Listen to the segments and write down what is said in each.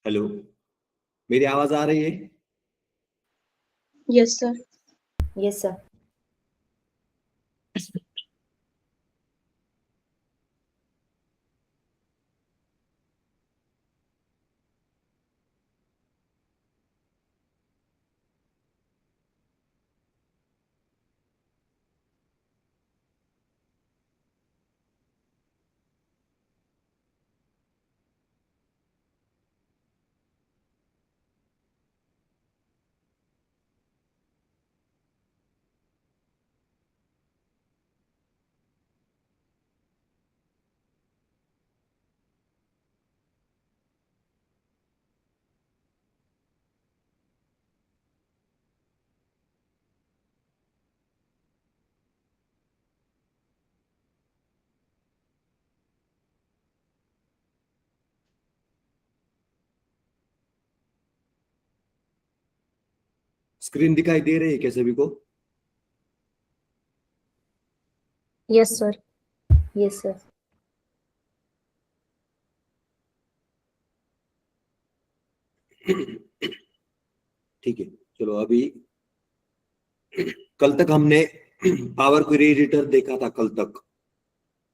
Hello, मेरी आवाज आ रही है? Yes sir. Yes sir. Screen दिखाई दे रही है क्या सभी को? Yes sir. Yes sir. ठीक है, चलो अभी कल तक हमने पावर क्वेरी एडिटर देखा था कल तक।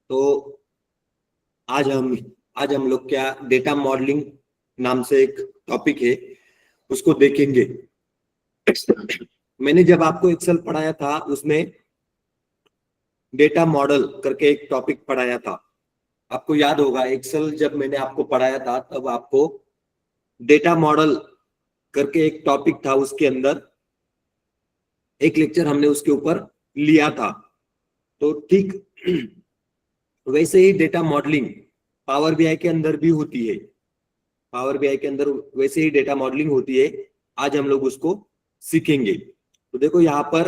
तो आज हम लोग क्या डेटा मॉडलिंग नाम से एक टॉपिक है उसको देखेंगे। मैंने जब आपको एक्सेल पढ़ाया था उसमें डेटा मॉडल करके एक टॉपिक पढ़ाया था। आपको याद होगा एक्सेल जब मैंने आपको पढ़ाया था तब आपको डेटा मॉडल करके एक टॉपिक था, उसके अंदर एक लेक्चर हमने उसके ऊपर लिया था। तो ठीक वैसे ही डेटा मॉडलिंग पावर बीआई के अंदर भी होती है। पावर बीआई के अंदर वैसे ही डेटा मॉडलिंग होती है। आज हम लोग उसको सीखेंगे। तो देखो यहाँ पर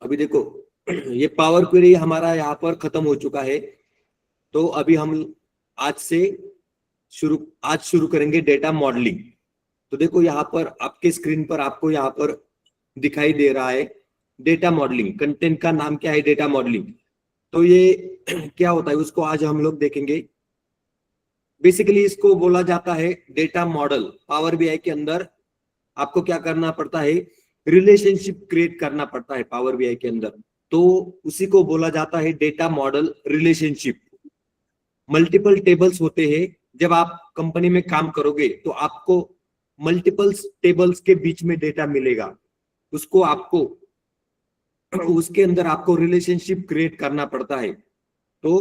अभी देखो ये पावर क्वेरी हमारा यहाँ पर खत्म हो चुका है। तो अभी हम आज शुरू करेंगे डेटा मॉडलिंग। तो देखो यहाँ पर आपके स्क्रीन पर आपको यहाँ पर दिखाई दे रहा है डेटा मॉडलिंग। कंटेंट का नाम क्या है? Data modelling. तो ये क्या होता है उसको आज हम लोग देखेंगे। बेसिकली इसको बोला जाता है डेटा मॉडल। पावर बीआई के अंदर आपको क्या करना पड़ता है? रिलेशनशिप क्रिएट करना पड़ता है पावर बीआई के अंदर। तो उसी को बोला जाता है data model relationship. Multiple tables होते हैं। जब आप कंपनी में काम करोगे तो आपको मल्टीपल टेबल्स के बीच में डेटा मिलेगा। उसको आपको उसके अंदर आपको रिलेशनशिप क्रिएट करना पड़ता है। तो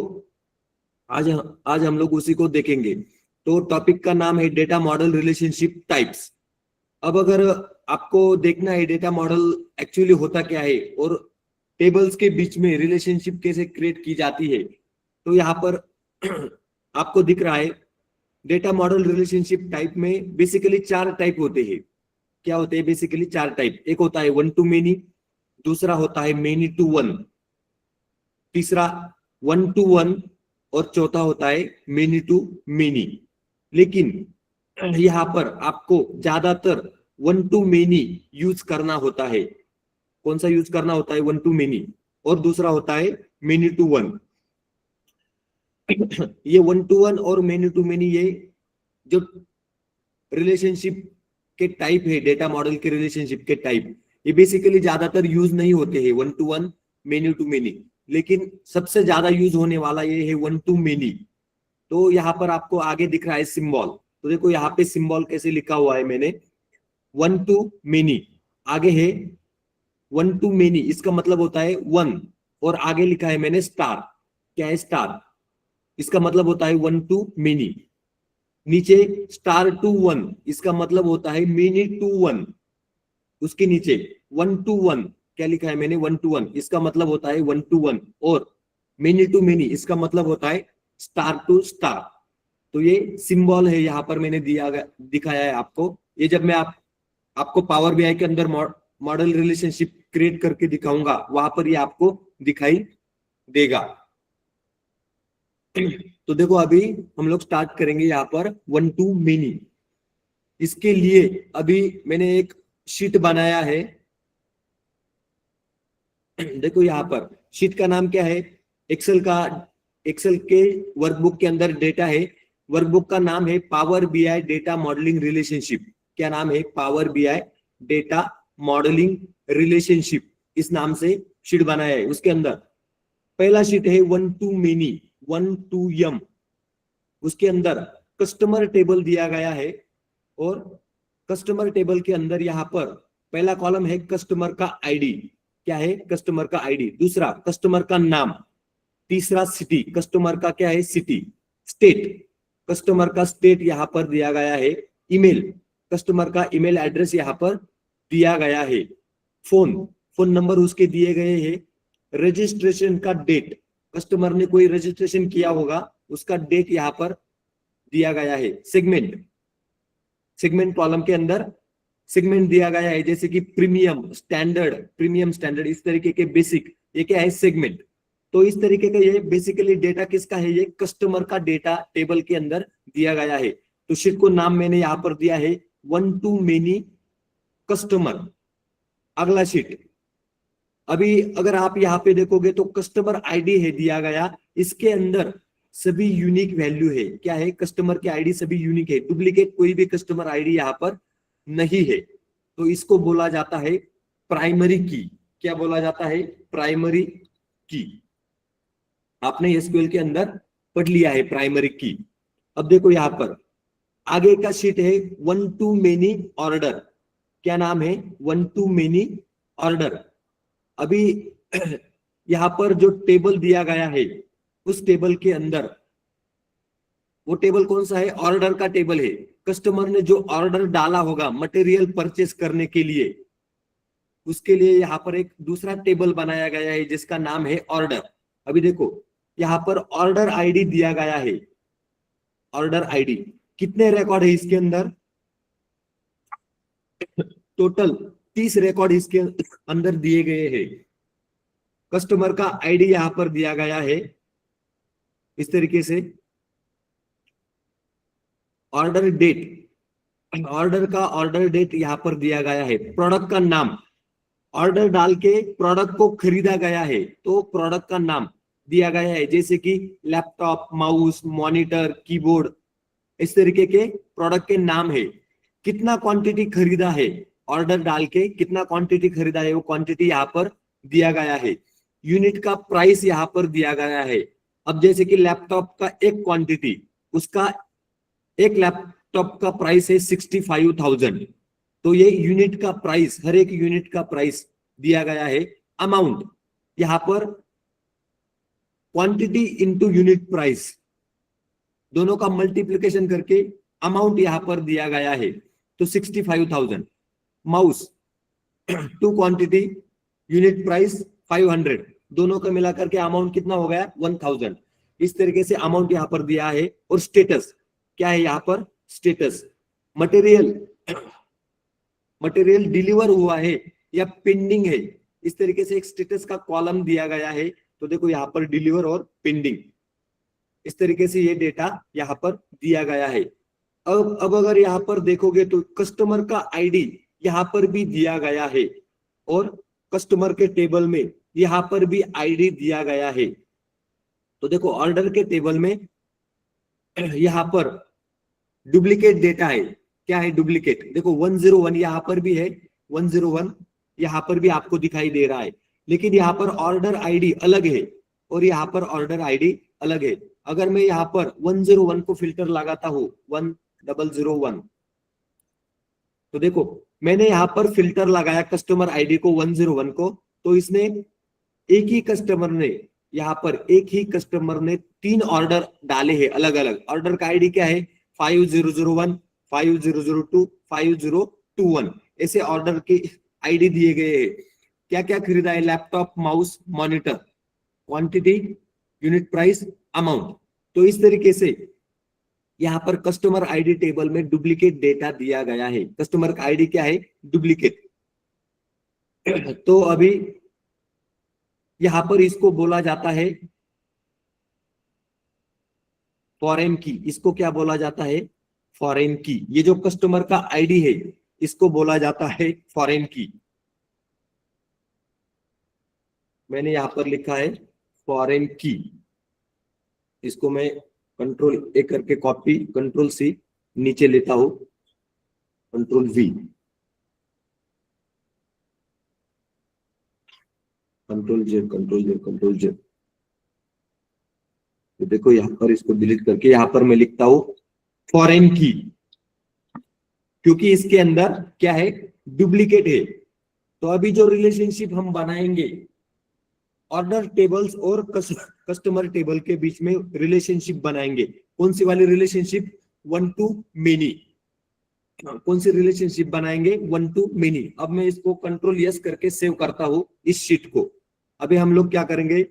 आज आज हम लोग उसी को देखेंगे। तो टॉपिक का नाम है डेटा मॉडल रिलेशनशिप टाइप्स। अब अगर आपको देखना है डेटा मॉडल एक्चुअली होता क्या है और टेबल्स के बीच में रिलेशनशिप कैसे क्रिएट की जाती है, तो यहाँ पर आपको दिख रहा है डेटा मॉडल रिलेशनशिप टाइप में बेसिकली 4 टाइप होते हैं। क्या होते हैं? Basically 4 type. एक होता है वन टू मेनी, दूसरा होता है मेनी टू वन, तीसरा वन टू वन और चौथा होता है मेनी टू मेनी। लेकिन यहाँ पर आपको ज्यादातर वन टू मेनी यूज करना होता है। कौन सा यूज करना होता है? One to many. और दूसरा होता है मेनी टू वन। ये वन टू वन और मेनी टू मेनी ये जो रिलेशनशिप के टाइप है, डेटा मॉडल के रिलेशनशिप के टाइप, ये बेसिकली ज्यादातर यूज नहीं होते हैं one to one many to many. लेकिन सबसे ज्यादा यूज होने वाला ये है वन टू मेनी। तो यहाँ पर आपको आगे दिख रहा है सिंबल। तो देखो यहाँ पे सिंबल कैसे लिखा हुआ है मैंने, वन टू मेनी। आगे है वन टू मेनी, इसका मतलब होता है वन। और आगे लिखा है मैंने स्टार। क्या है? स्टार। इसका मतलब होता है वन टू मेनी। नीचे स्टार टू वन, इसका मतलब होता है मेनी टू वन। उसके नीचे वन टू वन, क्या लिखा है मैंने? वन टू वन, इसका मतलब होता है वन टू वन। और मेनी टू मेनी, इसका मतलब होता है स्टार टू स्टार। तो ये सिंबल है यहाँ पर मैंने दिखाया है आपको। ये जब मैं आपको पावर बीआई के अंदर मॉडल रिलेशनशिप क्रिएट करके दिखाऊंगा वहां पर ये आपको दिखाई देगा। तो देखो अभी हम लोग स्टार्ट करेंगे यहाँ पर वन टू मेनी। इसके लिए अभी मैंने एक शीट बनाया है। देखो यहाँ पर शीट का नाम क्या है? एक्सेल के वर्कबुक के अंदर डेटा है वर्कबुक का नाम है power BI data modelling relationship. क्या नाम है? Power BI data modelling relationship, इस नाम से शीट बनाया है। उसके अंदर पहला शीट है 1 to many 1 to m। उसके अंदर कस्टमर टेबल दिया गया है और कस्टमर टेबल के अंदर यहाँ पर पहला कॉलम है कस्टमर का आईडी। क्या है? कस्टमर का आईडी। दूसरा कस्टमर का नाम। तीसरा सिटी, कस्टमर का क्या है? सिटी। स्टेट, कस्टमर का स्टेट यहाँ पर दिया गया है। ईमेल, कस्टमर का ईमेल एड्रेस यहाँ पर दिया गया है। फोन नंबर उसके दिए गए हैं। रजिस्ट्रेशन का डेट, कस्टमर ने कोई रजिस्ट्रेशन किया होगा उसका डेट यहाँ पर दिया गया है। सेगमेंट कॉलम के अंदर सेगमेंट दिया गया है, जैसे कि प्रीमियम स्टैंडर्ड, इस तरीके के बेसिक, ये क्या है? सेगमेंट। तो इस तरीके का ये बेसिकली डेटा किसका है? ये कस्टमर का डेटा टेबल के अंदर दिया गया है। तो शीट को नाम मैंने यहाँ पर दिया है 1 to many कस्टमर। अगला शीट, अभी अगर आप यहाँ पे देखोगे तो कस्टमर आईडी है दिया गया, इसके अंदर सभी यूनिक वैल्यू है। क्या है? कस्टमर की आईडी सभी यूनिक है, डुप्लीकेट कोई भी कस्टमर आईडी यहाँ पर नहीं है। तो इसको बोला जाता है प्राइमरी की। क्या बोला जाता है? प्राइमरी की। आपने एसक्यूएल के अंदर पढ़ लिया है प्राइमरी की। अब देखो यहाँ पर आगे का शीट है 1 to many ऑर्डर। क्या नाम है? 1 to many ऑर्डर। अभी यहाँ पर जो टेबल दिया गया है उस टेबल के अंदर, वो टेबल कौन सा है? ऑर्डर का टेबल है। कस्टमर ने जो ऑर्डर डाला होगा मटेरियल परचेस करने के लिए, उसके लिए यहाँ पर एक दूसरा टेबल बनाया गया है जिसका नाम है ऑर्डर। अभी देखो यहाँ पर ऑर्डर आईडी दिया गया है। ऑर्डर आईडी कितने रिकॉर्ड है इसके अंदर? टोटल 30 रिकॉर्ड इसके अंदर दिए गए हैं। कस्टमर का आईडी यहां पर दिया गया है इस तरीके से। ऑर्डर डेट यहां पर दिया गया है। प्रोडक्ट का नाम, ऑर्डर डाल के प्रोडक्ट को खरीदा गया है तो प्रोडक्ट का नाम दिया गया है, जैसे कि लैपटॉप, माउस, मॉनिटर, कीबोर्ड, इस तरीके के प्रोडक्ट के नाम है। कितना क्वांटिटी खरीदा है, ऑर्डर डाल के कितना क्वांटिटी खरीदा है वो क्वांटिटी यहाँ पर दिया गया है। यूनिट का प्राइस यहाँ पर दिया गया है। अब जैसे कि लैपटॉप का एक क्वांटिटी, उसका एक लैपटॉप का प्राइस है 65,000, तो ये यूनिट का प्राइस, हर एक यूनिट का प्राइस दिया गया है। अमाउंट यहाँ पर क्वांटिटी इंटू यूनिट प्राइस, दोनों का मल्टीप्लिकेशन करके अमाउंट यहां पर दिया गया है, तो 65,000। माउस 2 क्वांटिटी, यूनिट प्राइस 500, दोनों का मिलाकर के अमाउंट कितना हो गया? 1000। इस तरीके से अमाउंट यहां पर दिया है। और स्टेटस क्या है यहाँ पर? स्टेटस मटेरियल डिलीवर हुआ है या पेंडिंग है, इस तरीके से एक स्टेटस का कॉलम दिया गया है। तो देखो यहाँ पर डिलीवर और पेंडिंग, इस तरीके से ये डेटा यहाँ पर दिया गया है। अब अगर यहाँ पर देखोगे तो कस्टमर का आईडी यहाँ पर भी दिया गया है और कस्टमर के टेबल में यहाँ पर भी आईडी दिया गया है। तो देखो ऑर्डर के टेबल में यहाँ पर डुप्लीकेट डेटा है। क्या है? डुप्लीकेट। देखो 101 यहाँ पर भी है, 101 यहाँ पर भी आपको दिखाई दे रहा है, लेकिन यहाँ पर ऑर्डर आईडी अलग है और यहाँ पर ऑर्डर आईडी अलग है। अगर मैं यहाँ पर 101 को फिल्टर लगाता हूं 1001, तो देखो मैंने यहाँ पर फिल्टर लगाया कस्टमर आईडी को 101 को, तो इसने एक ही कस्टमर ने यहाँ पर 3 ऑर्डर डाले हैं अलग अलग। ऑर्डर का आईडी क्या है? 5001, 5002, 5021, ऐसे ऑर्डर के आईडी दिए गए हैं। क्या क्या खरीदा है? Laptop, mouse, monitor, quantity, unit price, amount. तो इस तरीके से यहाँ पर कस्टमर आईडी टेबल में डुप्लीकेट डेटा दिया गया है। कस्टमर का आईडी क्या है? डुप्लीकेट। तो अभी यहाँ पर इसको बोला जाता है फॉरेन की। इसको क्या बोला जाता है? फॉरेन की। ये जो कस्टमर का आईडी है इसको बोला जाता है फॉरेन की। मैंने यहाँ पर लिखा है फॉरेन की, इसको मैं कंट्रोल ए करके कॉपी, कंट्रोल सी नीचे लेता हूं, control we, control Z, control Z, control Z. तो देखो यहां पर इसको डिलीट करके यहां पर मैं लिखता हूं फॉरेन की, क्योंकि इसके अंदर क्या है, डुप्लीकेट है। तो अभी जो रिलेशनशिप हम बनाएंगे ऑर्डर टेबल्स और कस्टमर टेबल के बीच में रिलेशनशिप बनाएंगे। कौन सी वाली रिलेशनशिप, 1 to many। कौन सी रिलेशनशिप बनाएंगे, 1 to many। अब मैं इसको कंट्रोल यस करके सेव करता हूं इस शीट को। अभी हम लोग क्या करेंगे,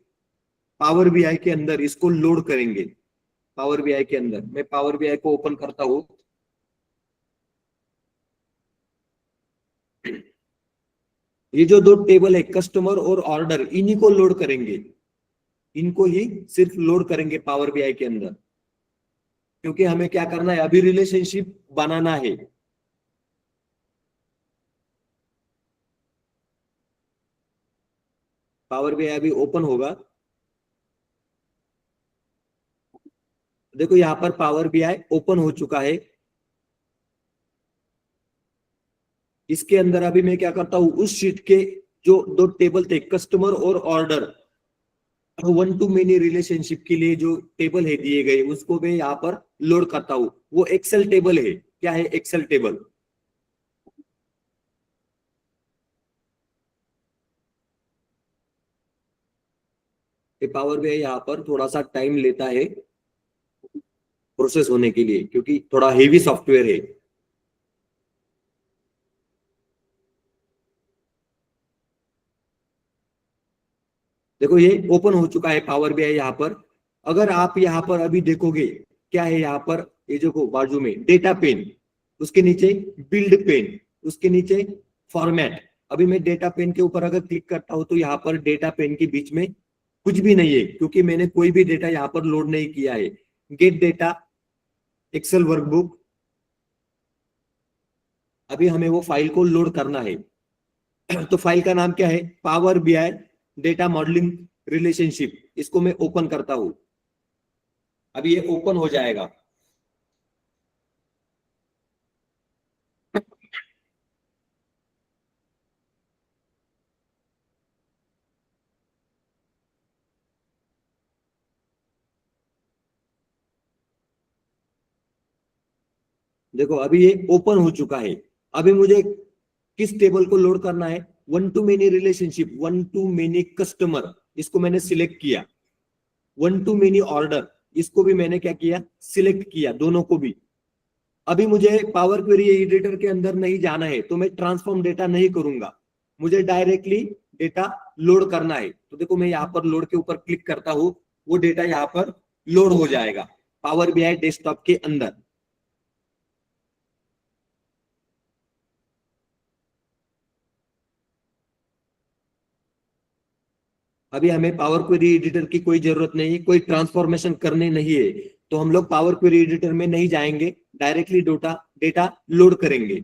पावर बीआई के अंदर इसको लोड करेंगे। पावर बीआई के अंदर मैं पावर बीआई को ओपन करता हूं। ये जो दो टेबल है कस्टमर और ऑर्डर, इन्हीं को लोड करेंगे, इनको ही सिर्फ लोड करेंगे पावर बीआई के अंदर, क्योंकि हमें क्या करना है, अभी रिलेशनशिप बनाना है। पावर बीआई अभी ओपन होगा। देखो यहां पर पावर बीआई ओपन हो चुका है। इसके अंदर अभी मैं क्या करता हूं, उस शीट के जो दो टेबल थे कस्टमर और ऑर्डर, 1 to many रिलेशनशिप के लिए जो टेबल है दिए गए, उसको मैं यहाँ पर लोड करता हूं। वो एक्सेल टेबल है। क्या है, एक्सेल टेबल। पावर बीआई यहाँ पर थोड़ा सा टाइम लेता है प्रोसेस होने के लिए, क्योंकि थोड़ा हेवी सॉफ्टवेयर है। देखो ये ओपन हो चुका है पावर बीआई यहाँ पर। अगर आप यहाँ पर अभी देखोगे, क्या है यहाँ पर, ये जो बाजू में डेटा पेन, उसके नीचे बिल्ड पेन, उसके नीचे फॉर्मेट। अभी मैं डेटा पेन के ऊपर अगर क्लिक करता हूं तो यहाँ पर डेटा पेन के बीच में कुछ भी नहीं है, क्योंकि मैंने कोई भी डेटा यहाँ पर लोड नहीं किया है। गेट डेटा, एक्सेल वर्कबुक, अभी हमें वो फाइल को लोड करना है। तो फाइल का नाम क्या है, power BI data modelling relationship. इसको मैं ओपन करता हूं। अभी ये ओपन हो जाएगा। देखो अभी ये ओपन हो चुका है। अभी मुझे किस टेबल को लोड करना है, 1 to many relationship, 1 to many customer, इसको मैंने सिलेक्ट किया। 1 to many ऑर्डर, इसको भी मैंने क्या किया, सिलेक्ट किया, दोनों को भी। अभी मुझे पावर क्वेरी एडिटर के अंदर नहीं जाना है, तो मैं ट्रांसफॉर्म डेटा नहीं करूंगा, मुझे डायरेक्टली डेटा लोड करना है। तो देखो मैं यहाँ पर लोड के ऊपर क्लिक करता हूं, वो डेटा यहाँ पर लोड हो जाएगा पावर बीआई डेस्कटॉप के अंदर। अभी हमें पावर क्वेरी एडिटर की कोई जरूरत नहीं, कोई ट्रांसफॉर्मेशन करने नहीं है, तो हम लोग पावर क्वेरी एडिटर में नहीं जाएंगे, डायरेक्टली डेटा लोड करेंगे।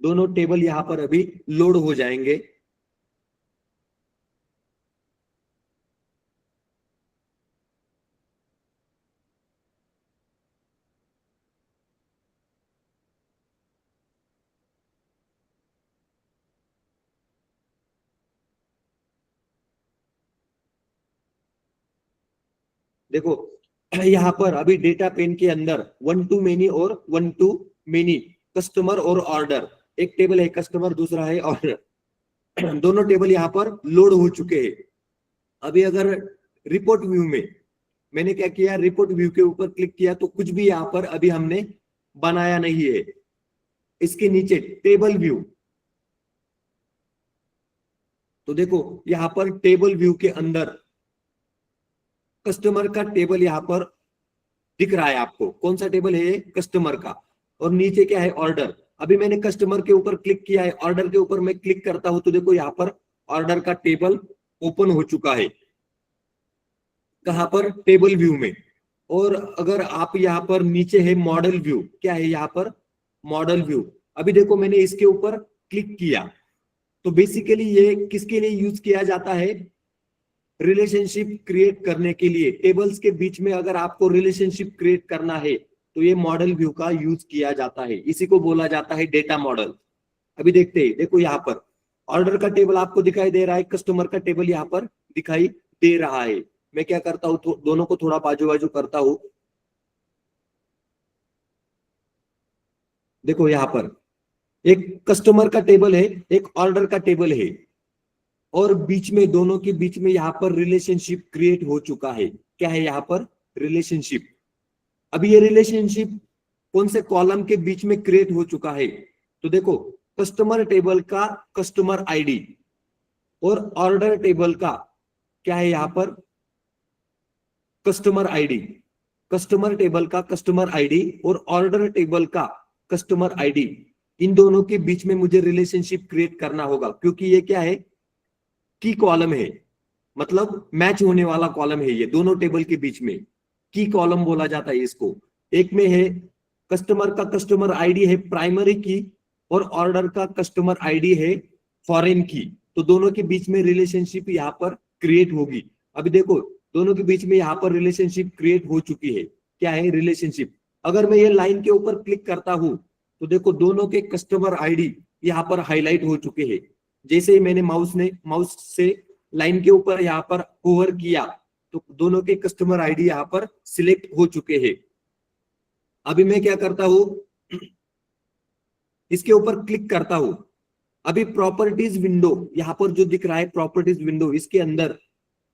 दोनों टेबल यहां पर अभी लोड हो जाएंगे। देखो यहाँ पर अभी डेटा पेन के अंदर 1 to many और 1 to many कस्टमर और ऑर्डर, एक टेबल है कस्टमर, दूसरा है ऑर्डर, दोनों टेबल यहाँ पर लोड हो चुके हैं। अभी अगर रिपोर्ट व्यू में मैंने क्या किया, रिपोर्ट व्यू के ऊपर क्लिक किया तो कुछ भी यहाँ पर अभी हमने बनाया नहीं है। इसके नीचे टेबल व्यू, तो देखो यहाँ पर टेबल व्यू के अंदर कस्टमर का टेबल यहाँ पर दिख रहा है आपको। कौन सा टेबल है, कस्टमर का। और नीचे क्या है, ऑर्डर। अभी मैंने कस्टमर के ऊपर क्लिक किया है, ऑर्डर के ऊपर मैं क्लिक करता हूं तो देखो यहाँ पर ऑर्डर का टेबल ओपन हो चुका है। कहां पर, टेबल व्यू में। और अगर आप यहाँ पर नीचे है मॉडल व्यू, क्या है यहाँ पर, मॉडल व्यू। अभी देखो मैंने इसके ऊपर क्लिक किया, तो बेसिकली ये किसके लिए यूज किया जाता है, रिलेशनशिप क्रिएट करने के लिए टेबल्स के बीच में अगर आपको रिलेशनशिप क्रिएट करना है तो ये मॉडल व्यू का यूज किया जाता है, इसी को बोला जाता है डेटा मॉडल। अभी देखते हैं, देखो यहाँ पर ऑर्डर का टेबल आपको दिखाई दे रहा है, कस्टमर का टेबल यहाँ पर दिखाई दे रहा है। मैं क्या करता हूँ, दोनों को थोड़ा बाजू बाजू करता हूँ। देखो यहाँ पर एक कस्टमर का टेबल है, एक ऑर्डर का टेबल है, और बीच में दोनों के बीच में यहाँ पर रिलेशनशिप क्रिएट हो चुका है। क्या है यहाँ पर? रिलेशनशिप। अभी ये रिलेशनशिप कौन से कॉलम के बीच में क्रिएट हो चुका है? तो देखो, कस्टमर टेबल का कस्टमर आईडी और ऑर्डर टेबल का क्या है यहाँ पर? Customer ID. कस्टमर टेबल का कस्टमर आईडी और ऑर्डर टेबल का कस्टमर आईडी, इन दोनों के बीच में मुझे रिलेशनशिप क्रिएट करना होगा, क्योंकि ये क्या है? की कॉलम है, मतलब मैच होने वाला कॉलम है। ये दोनों टेबल के बीच में की कॉलम बोला जाता है इसको। एक में है कस्टमर का कस्टमर आईडी है प्राइमरी की, और ऑर्डर का कस्टमर आईडी है फॉरेन की। तो दोनों के बीच में रिलेशनशिप यहाँ पर क्रिएट होगी। अभी देखो, दोनों के बीच में यहाँ पर रिलेशनशिप क्रिएट हो चुकी है। क्या है? रिलेशनशिप। अगर मैं ये लाइन के ऊपर क्लिक करता हूं तो देखो, दोनों के कस्टमर आईडी यहाँ पर हाईलाइट हो चुके हैं। जैसे ही मैंने माउस से लाइन के ऊपर यहाँ पर होवर किया तो दोनों के कस्टमर आईडी यहाँ पर सिलेक्ट हो चुके हैं। अभी मैं क्या करता हूं, इसके ऊपर क्लिक करता हूं। अभी प्रॉपर्टीज विंडो यहाँ पर जो दिख रहा है, प्रॉपर्टीज विंडो, इसके अंदर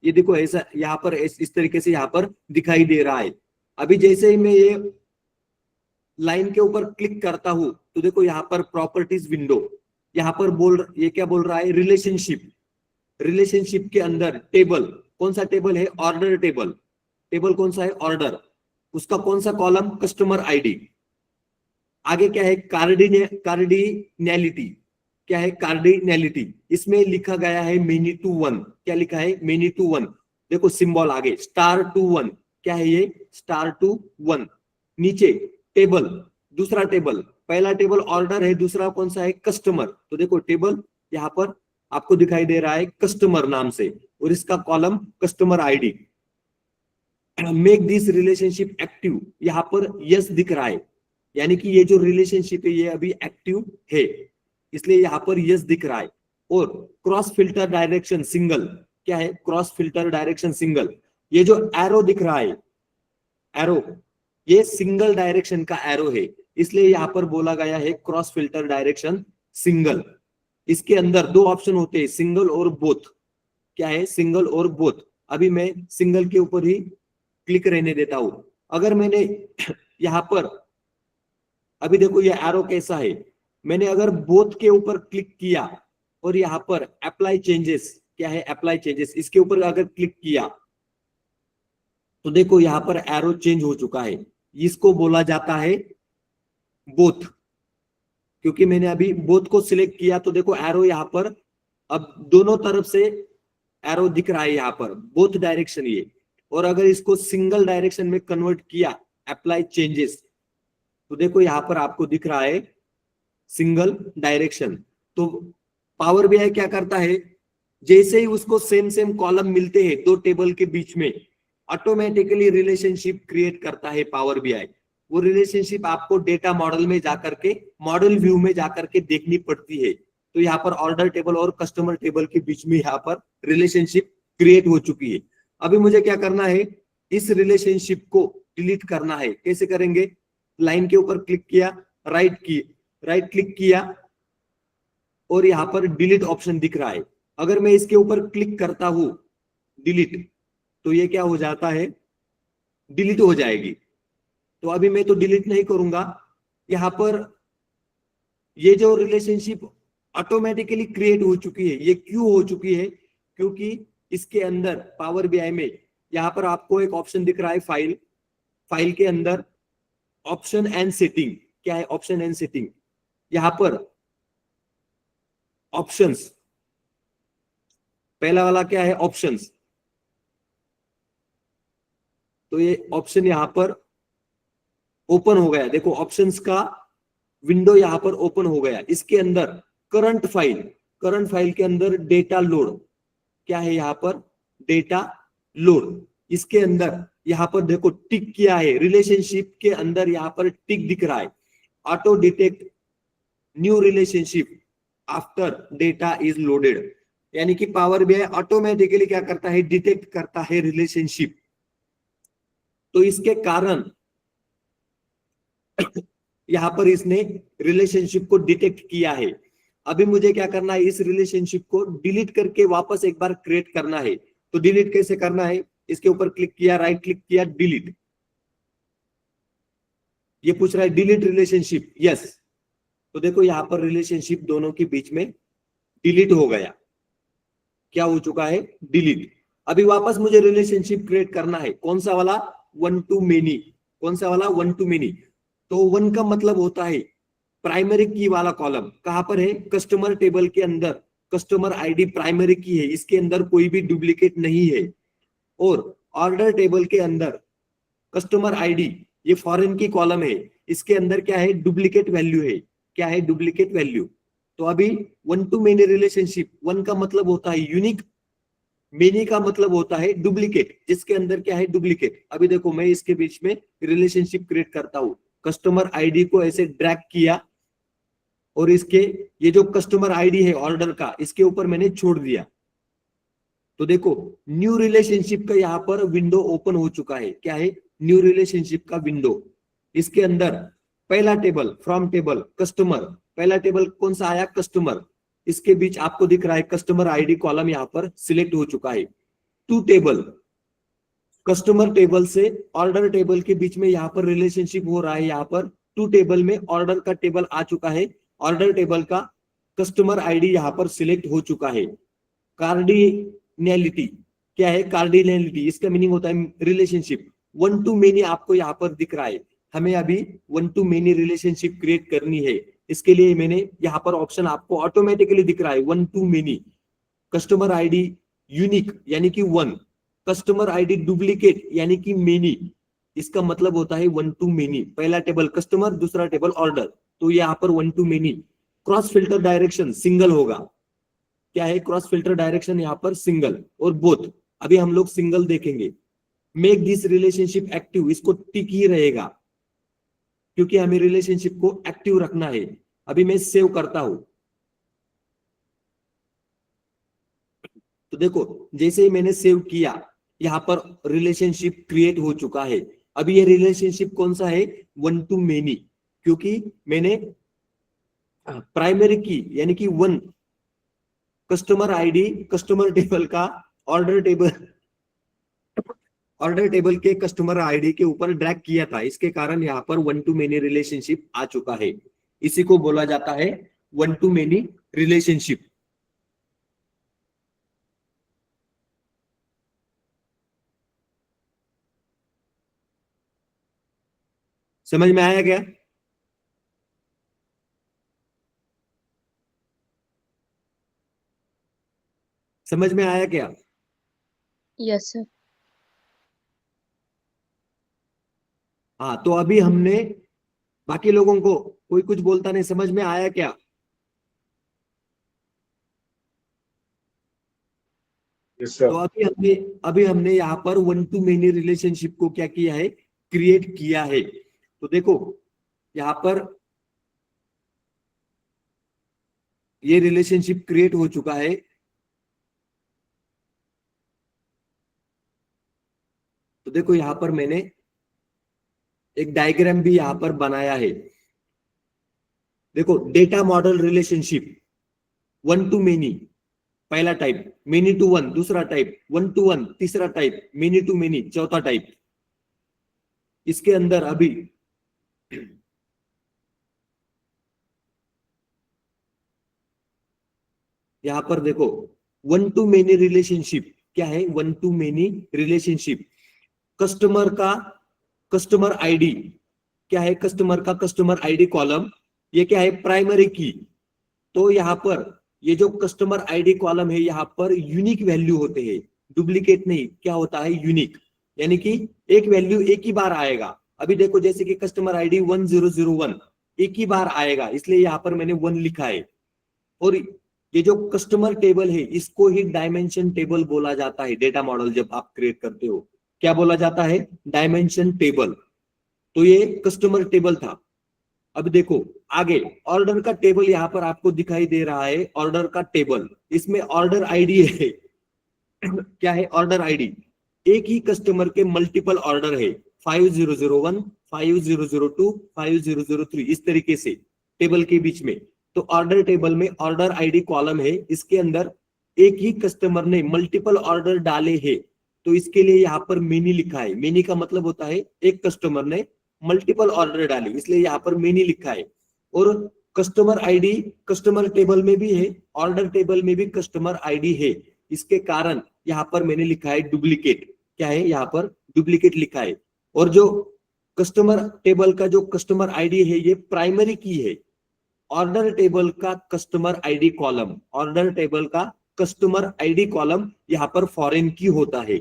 ये देखो ऐसा यहाँ पर इस तरीके से यहाँ पर दिखाई दे रहा है। अभी जैसे ही मैं ये लाइन के ऊपर क्लिक करता हूं तो देखो यहाँ पर प्रॉपर्टीज विंडो, यहाँ पर ये क्या बोल रहा है? रिलेशनशिप। रिलेशनशिप के अंदर टेबल, कौन सा टेबल है? Order table. टेबल कौन सा है? ऑर्डर। उसका कौन सा कॉलम? Customer ID. आगे क्या है? कार्डिनैलिटी। क्या है? कार्डिनैलिटी। इसमें लिखा गया है मेनी टू वन। क्या लिखा है? Many to one. देखो सिंबल आगे स्टार टू वन। क्या है ये? Star to one. नीचे टेबल, दूसरा टेबल, पहला टेबल ऑर्डर है, दूसरा कौन सा है? कस्टमर। तो देखो टेबल यहाँ पर आपको दिखाई दे रहा है कस्टमर नाम से, और इसका column customer ID. Make this relationship active, यहाँ पर यस दिख रहा है, यानी कि ये जो रिलेशनशिप है ये अभी एक्टिव है, इसलिए यहाँ पर यस दिख रहा है। और क्रॉस फिल्टर डायरेक्शन सिंगल। क्या है? Cross filter direction single. ये जो एरो दिख रहा है, एरो, ये सिंगल डायरेक्शन का एरो है, इसलिए यहाँ पर बोला गया है क्रॉस फिल्टर डायरेक्शन सिंगल। इसके अंदर दो ऑप्शन होते हैं, सिंगल और बोथ। क्या है? सिंगल और बोथ। अभी मैं सिंगल के ऊपर ही क्लिक रहने देता हूं। अगर मैंने यहाँ पर, अभी देखो ये एरो कैसा है, मैंने अगर बोथ के ऊपर क्लिक किया और यहाँ पर अप्लाई चेंजेस, क्या है? अप्लाई चेंजेस, इसके ऊपर अगर क्लिक किया तो देखो यहाँ पर एरो चेंज हो चुका है। इसको बोला जाता है बोथ, क्योंकि मैंने अभी बोथ को सिलेक्ट किया तो देखो एरो यहाँ पर अब दोनों तरफ से एरो दिख रहा है यहाँ पर, बोथ डायरेक्शन ये। और अगर इसको सिंगल डायरेक्शन में कन्वर्ट किया, अप्लाई चेंजेस, तो देखो यहाँ पर आपको दिख रहा है सिंगल डायरेक्शन। तो पावर बीआई क्या करता है, जैसे ही उसको सेम कॉलम मिलते हैं दो टेबल के बीच में, ऑटोमेटिकली रिलेशनशिप क्रिएट करता है पावर बीआई। वो रिलेशनशिप आपको डेटा मॉडल में जाकर के, मॉडल व्यू में जाकर के देखनी पड़ती है। तो यहाँ पर ऑर्डर टेबल और कस्टमर टेबल के बीच में यहाँ पर रिलेशनशिप क्रिएट हो चुकी है। अभी मुझे क्या करना है, इस रिलेशनशिप को डिलीट करना है। कैसे करेंगे? लाइन के ऊपर क्लिक किया, राइट क्लिक किया और यहाँ पर डिलीट ऑप्शन दिख रहा है। अगर मैं इसके ऊपर क्लिक करता हूं डिलीट, तो ये क्या हो जाता है? डिलीट हो जाएगी। तो अभी मैं तो डिलीट नहीं करूंगा। यहाँ पर ये जो रिलेशनशिप ऑटोमेटिकली क्रिएट हो चुकी है, ये क्यों हो चुकी है? क्योंकि इसके अंदर पावर बीआई में यहाँ पर आपको एक ऑप्शन दिख रहा है फाइल के अंदर ऑप्शन एंड सेटिंग। क्या है? Option and setting. यहाँ पर ऑप्शंस, पहला वाला क्या है? ऑप्शंस। तो ये ऑप्शन यहाँ पर ओपन हो गया। देखो ऑप्शंस का विंडो यहाँ पर ओपन हो गया। इसके अंदर करंट फाइल के अंदर डेटा लोड, क्या है यहाँ पर? Data load. इसके अंदर यहाँ पर देखो टिक किया है, रिलेशनशिप के अंदर यहाँ पर टिक दिख रहा है, auto detect new relationship after data is loaded. यानी कि पावर बीआई ऑटोमेटिकली क्या करता है, डिटेक्ट करता है रिलेशनशिप। तो इसके कारण यहां पर इसने रिलेशनशिप को डिटेक्ट किया है। अभी मुझे क्या करना है, इस रिलेशनशिप को डिलीट करके वापस एक बार क्रिएट करना है। तो डिलीट कैसे करना है, इसके ऊपर क्लिक किया, राइट क्लिक किया, डिलीट। ये पूछ रहा है डिलीट रिलेशनशिप, यस। तो देखो यहाँ पर रिलेशनशिप दोनों के बीच में डिलीट हो गया। क्या हो चुका है, डिलीट। अभी वापस मुझे रिलेशनशिप क्रिएट करना है, कौन सा वाला, वन टू मेनी। कौन सा वाला, वन टू मेनी। तो वन का मतलब होता है प्राइमरी की वाला कॉलम। कहां पर है, कस्टमर टेबल के अंदर। कस्टमर आईडी प्राइमरी की है, इसके अंदर कोई भी डुप्लीकेट नहीं है। और ऑर्डर टेबल के अंदर कस्टमर आईडी, ये फॉरेन की कॉलम है, इसके अंदर क्या है, डुप्लीकेट वैल्यू है। क्या है, डुप्लीकेट वैल्यू। तो अभी one to many relationship, one का मतलब होता है यूनिक, मेनी का मतलब होता है डुप्लीकेट, जिसके अंदर क्या है, डुप्लीकेट। अभी देखो मैं इसके बीच में रिलेशनशिप क्रिएट करता हूं, कस्टमर आईडी को ऐसे ड्रैग किया और इसके ये जो कस्टमर आईडी है ऑर्डर का, इसके ऊपर मैंने छोड़ दिया। तो देखो न्यू रिलेशनशिप का यहाँ पर विंडो ओपन हो चुका है। क्या है, न्यू रिलेशनशिप का विंडो। इसके अंदर पहला टेबल, फ्रॉम टेबल, कस्टमर। पहला टेबल कौन सा आया, कस्टमर। इसके बीच आपको दिख रहा है कस्टमर आईडी कॉलम यहाँ पर सिलेक्ट हो चुका है। टू टेबल, कस्टमर टेबल से ऑर्डर टेबल के बीच में यहाँ पर रिलेशनशिप हो रहा है। यहाँ पर टू टेबल में ऑर्डर का टेबल आ चुका है, ऑर्डर टेबल का कस्टमर आईडी यहाँ पर सिलेक्ट हो चुका है। कार्डिनैलिटी, क्या है, कार्डिनैलिटी, इसका मीनिंग होता है रिलेशनशिप। वन टू मेनी आपको यहाँ पर दिख रहा है। हमें अभी one to many relationship create करनी है, इसके लिए मैंने यहाँ पर ऑप्शन आपको ऑटोमेटिकली दिख रहा है, one to many. Customer ID unique यानी कि वन, कस्टमर आईडी डुप्लीकेट यानी कि मेनी। इसका मतलब होता है वन टू मेनी। पहला टेबल कस्टमर, दूसरा टेबल ऑर्डर, तो यहाँ पर one to many. Cross filter direction single होगा। क्या है, क्रॉस फिल्टर डायरेक्शन यहाँ पर सिंगल और बोथ। अभी हम लोग सिंगल देखेंगे। मेक दिस रिलेशनशिप एक्टिव, इसको टिक ही रहेगा क्योंकि हमें रिलेशनशिप को एक्टिव रखना है। अभी मैं सेव करता हूं, तो देखो जैसे ही मैंने सेव किया, यहाँ पर रिलेशनशिप क्रिएट हो चुका है। अभी ये रिलेशनशिप कौन सा है, वन टू मेनी, क्योंकि मैंने प्राइमरी की यानी कि one, customer ID customer table का ऑर्डर टेबल के कस्टमर आईडी के ऊपर ड्रैग किया था। इसके कारण यहाँ पर वन टू मेनी रिलेशनशिप आ चुका है। इसी को बोला जाता है वन टू मेनी रिलेशनशिप। समझ में आया क्या, समझ में आया क्या। Yes, sir. हाँ, तो अभी हमने बाकी लोगों को, कोई कुछ बोलता नहीं, समझ में आया क्या। Yes, sir. तो अभी हमने यहाँ पर वन टू मेनी रिलेशनशिप को क्या किया है, क्रिएट किया है। तो देखो यहाँ पर ये रिलेशनशिप क्रिएट हो चुका है। तो देखो यहाँ पर मैंने एक डायग्राम भी यहाँ पर बनाया है। देखो data model relationship, one to many पहला टाइप, मेनी टू वन दूसरा टाइप, वन टू वन तीसरा टाइप, मेनी टू मेनी चौथा टाइप। इसके अंदर अभी यहां पर देखो वन टू मेनी रिलेशनशिप, क्या है, one to many relationship. Customer का कस्टमर आईडी, क्या है, कस्टमर का कस्टमर आईडी कॉलम, ये क्या है, प्राइमरी की। तो यहाँ पर ये जो कस्टमर आईडी कॉलम है, यहाँ पर यूनिक वैल्यू होते हैं, डुप्लीकेट नहीं। क्या होता है, यूनिक, यानी कि एक वैल्यू एक ही बार आएगा। अभी देखो जैसे कि कस्टमर आईडी 1001 एक ही बार आएगा, इसलिए यहाँ पर मैंने 1 लिखा है। और ये जो कस्टमर टेबल है इसको ही डायमेंशन टेबल बोला जाता है। डेटा मॉडल जब आप क्रिएट करते हो क्या बोला जाता है? Dimension table. तो ये कस्टमर टेबल था। अब देखो आगे ऑर्डर का टेबल यहाँ पर आपको दिखाई दे रहा है। ऑर्डर का टेबल, इसमें ऑर्डर आईडी है क्या है? Order ID. एक ही कस्टमर के मल्टीपल ऑर्डर है, 5001, 5002, 5003, इस तरीके से टेबल के बीच में। तो ऑर्डर टेबल में ऑर्डर आईडी कॉलम है, इसके अंदर एक ही कस्टमर ने मल्टीपल ऑर्डर डाले हैं, तो इसके लिए यहाँ पर मेनी लिखा है। मेनी का मतलब होता है एक कस्टमर ने मल्टीपल ऑर्डर डाले, इसलिए यहाँ पर मेनी लिखा है। और कस्टमर आईडी कस्टमर टेबल में भी है, ऑर्डर टेबल में भी कस्टमर आईडी है। इसके कारण यहाँ पर मैंने लिखा है डुप्लीकेट। क्या है? यहाँ पर डुप्लीकेट लिखा है। और जो कस्टमर टेबल का जो कस्टमर आईडी है ये प्राइमरी की है। ऑर्डर टेबल का customer ID column, order table का कस्टमर आईडी कॉलम यहाँ पर फॉरेन की होता है।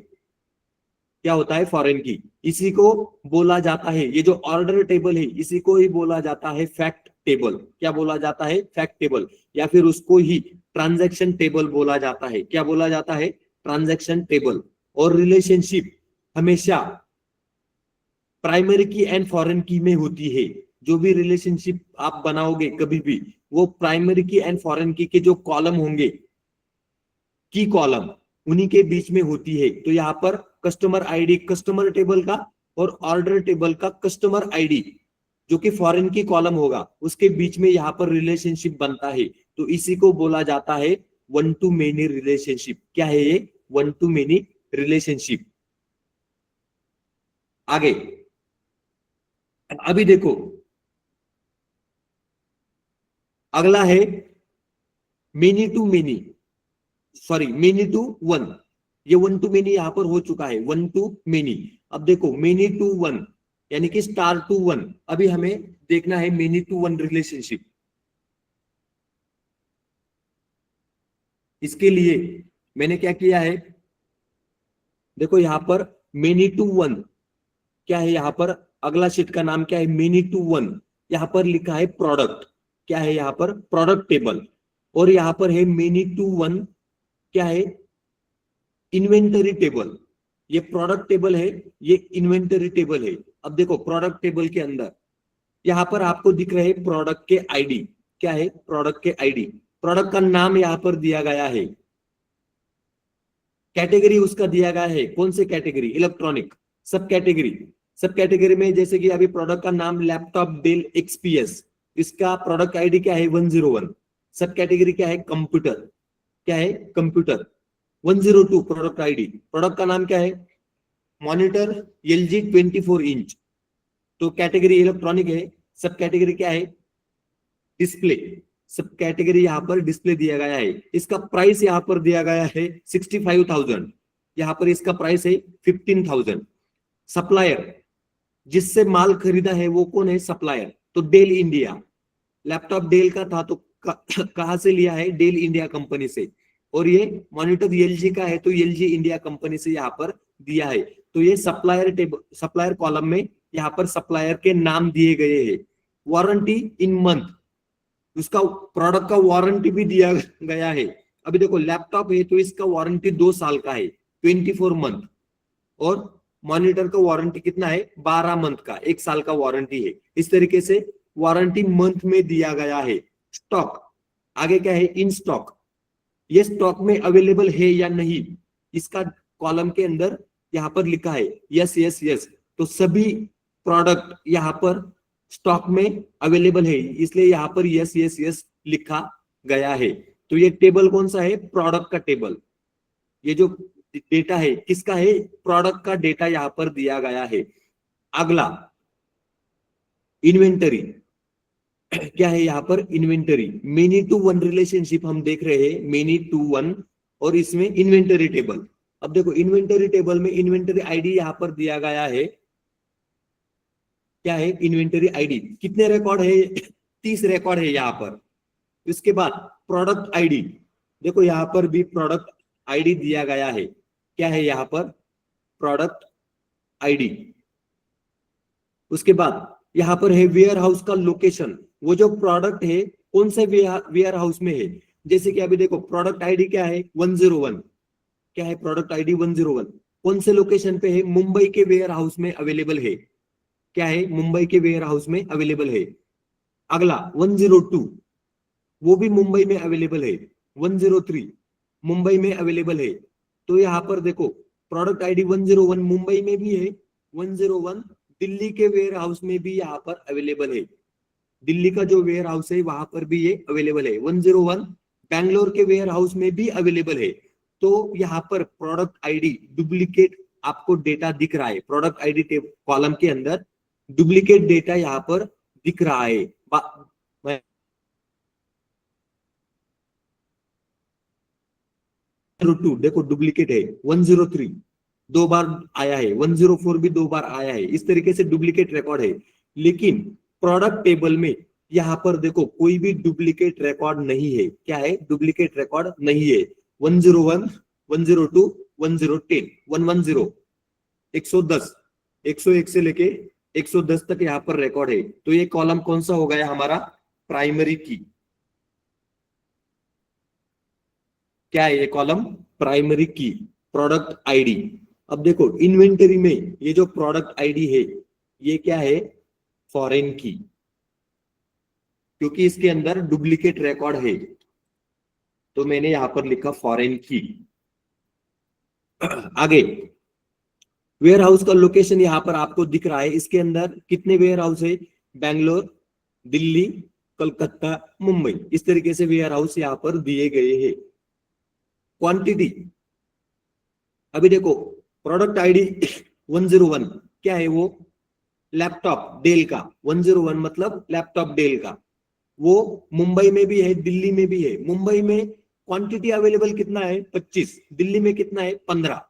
क्या होता है? फॉरेन की। इसी को बोला जाता है, ये जो ऑर्डर टेबल है इसी को ही बोला जाता है फैक्ट टेबल। क्या बोला जाता है? फैक्ट टेबल, या फिर उसको ही ट्रांजैक्शन टेबल बोला जाता है। क्या बोला जाता है? Transaction table. और रिलेशनशिप हमेशा प्राइमरी की एंड फॉरेन की में होती है। जो भी रिलेशनशिप आप बनाओगे कभी भी, वो प्राइमरी की एंड फॉरेन की के जो कॉलम होंगे, की कॉलम, उन्हीं के बीच में होती है। तो यहाँ पर कस्टमर आईडी कस्टमर टेबल का और ऑर्डर टेबल का कस्टमर आईडी जो कि फॉरेन की कॉलम होगा, उसके बीच में यहाँ पर रिलेशनशिप बनता है। तो इसी को बोला जाता है वन टू मेनी रिलेशनशिप। क्या है ये? One to many relationship. आगे अभी देखो अगला है many to many, sorry many to one. ये वन टू मेनी यहां पर हो चुका है, वन टू मेनी। अब देखो मेनी टू वन यानी कि स्टार टू वन। अभी हमें देखना है मेनी टू वन रिलेशनशिप। इसके लिए मैंने क्या किया है, देखो यहां पर मेनी टू वन क्या है? यहां पर अगला शीट का नाम क्या है? Many to one. यहां पर लिखा है प्रोडक्ट। क्या है? यहां पर प्रोडक्ट टेबल। और यहां पर है मेनी टू वन, क्या है? Inventory table. ये प्रोडक्ट टेबल है, ये इन्वेंटरी टेबल है। अब देखो प्रोडक्ट टेबल के अंदर यहां पर आपको दिख रहे हैं प्रोडक्ट के आईडी। क्या है? प्रोडक्ट के आईडी। प्रोडक्ट का नाम यहां पर दिया गया है, कैटेगरी उसका दिया गया है। कौन से कैटेगरी? इलेक्ट्रॉनिक। सब कैटेगरी, सब कैटेगरी में जैसे कि अभी प्रोडक्ट का नाम लैपटॉप डेल एक्सपीएस, इसका प्रोडक्ट आईडी क्या है? 101। सब कैटेगरी क्या है? कंप्यूटर। क्या है? कंप्यूटर। 102 product ID. प्रोडक्ट का नाम क्या है? Monitor LG 24 inch. तो कैटेगरी इलेक्ट्रॉनिक है। सब कैटेगरी क्या है? डिस्प्ले। सब कैटेगरी यहाँ पर डिस्प्ले दिया गया है। इसका प्राइस यहाँ पर दिया गया है 65,000। यहाँ पर इसका प्राइस है 15,000। सप्लायर, जिससे माल खरीदा है वो कौन है? सप्लायर। तो डेल इंडिया। लैपटॉप डेल का था तो कहां से लिया है? डेल इंडिया कंपनी से। और ये मॉनिटर LG का है तो LG इंडिया कंपनी से यहाँ पर दिया है। तो ये सप्लायर टेबल, सप्लायर कॉलम में यहाँ पर सप्लायर के नाम दिए गए हैं। वारंटी इन मंथ, उसका प्रोडक्ट का वारंटी भी दिया गया है। अभी देखो लैपटॉप है तो इसका वारंटी 2 साल का है, 24 मंथ। और मॉनिटर का वारंटी कितना है? 12 मंथ का, 1 साल का वारंटी है। इस तरीके से वारंटी मंथ में दिया गया है। स्टॉक, आगे क्या है? इन स्टॉक, ये स्टॉक में अवेलेबल है या नहीं, इसका कॉलम के अंदर यहाँ पर लिखा है यस यस यस। तो सभी प्रोडक्ट यहाँ पर स्टॉक में अवेलेबल है, इसलिए यहाँ पर यस यस यस लिखा गया है। तो ये टेबल कौन सा है? प्रोडक्ट का टेबल। ये जो डेटा है किसका है? प्रोडक्ट का डेटा यहाँ पर दिया गया है। अगला इन्वेंटरी। क्या है यहाँ पर? Inventory. Many to one relationship हम देख रहे हैं, मेनी टू वन। और इसमें इन्वेंटरी टेबल। अब देखो इन्वेंटरी टेबल में इन्वेंटरी आईडी यहाँ पर दिया गया है। क्या है? Inventory ID. कितने रिकॉर्ड है? 30 रिकॉर्ड है यहाँ पर। इसके बाद प्रोडक्ट आईडी, देखो यहाँ पर भी प्रोडक्ट आईडी दिया गया है। क्या है यहाँ पर? Product ID. उसके बाद यहाँ पर है वेयर हाउस का लोकेशन। वो जो प्रोडक्ट है कौन से वेयर हाउस में है, जैसे कि अभी देखो प्रोडक्ट आईडी क्या है 101, क्या है प्रोडक्ट आईडी 101, कौन से लोकेशन पे है, मुंबई के वेयर हाउस में अवेलेबल है, क्या है मुंबई के वेयर हाउस में अवेलेबल है। अगला 102, वो भी मुंबई में अवेलेबल है। 103 मुंबई में अवेलेबल है। तो यहाँ पर देखो प्रोडक्ट आईडी 101 मुंबई में भी है, 101 दिल्ली के वेयर हाउस में भी यहाँ पर अवेलेबल है, दिल्ली का जो वेयर हाउस है वहां पर भी ये अवेलेबल है। 101 बैंगलोर के वेयर हाउस में भी अवेलेबल है। तो यहाँ पर प्रोडक्ट आईडी डुप्लीकेट आपको डेटा दिख रहा है, प्रोडक्ट आईडी कॉलम के अंदर डुप्लीकेट डेटा यहाँ पर दिख रहा है। 102 देखो डुप्लीकेट है, 103 दो बार आया है, 104 भी दो बार आया है, इस तरीके से डुप्लीकेट रिकॉर्ड है। लेकिन प्रोडक्ट टेबल में यहाँ पर देखो कोई भी डुप्लीकेट रिकॉर्ड नहीं है, क्या है डुप्लीकेट रिकॉर्ड नहीं है। 101 102 1010 110 110 101 से लेके 110 तक यहाँ पर रिकॉर्ड है। तो ये कॉलम कौन सा हो गया हमारा, प्राइमरी की, क्या है ये कॉलम, प्राइमरी की, प्रोडक्ट आईडी। अब देखो इन्वेंटरी में ये जो प्रोडक्ट आईडी है ये क्या है, फॉरेन की, क्योंकि इसके अंदर डुप्लीकेट रिकॉर्ड है तो मैंने यहां पर लिखा फॉरेन की। आगे वेयर हाउस का लोकेशन यहाँ पर आपको दिख रहा है, इसके अंदर कितने वेयर हाउस है, बैंगलोर, दिल्ली, कलकत्ता, मुंबई, इस तरीके से वेयर हाउस यहाँ पर दिए गए हैं। क्वांटिटी अभी देखो प्रोडक्ट आईडी 101 क्या है वो, लैपटॉप डेल का, 101 मतलब लैपटॉप डेल का, वो मुंबई में भी है दिल्ली में भी है। मुंबई में क्वांटिटी अवेलेबल कितना है 25, दिल्ली में कितना है 15,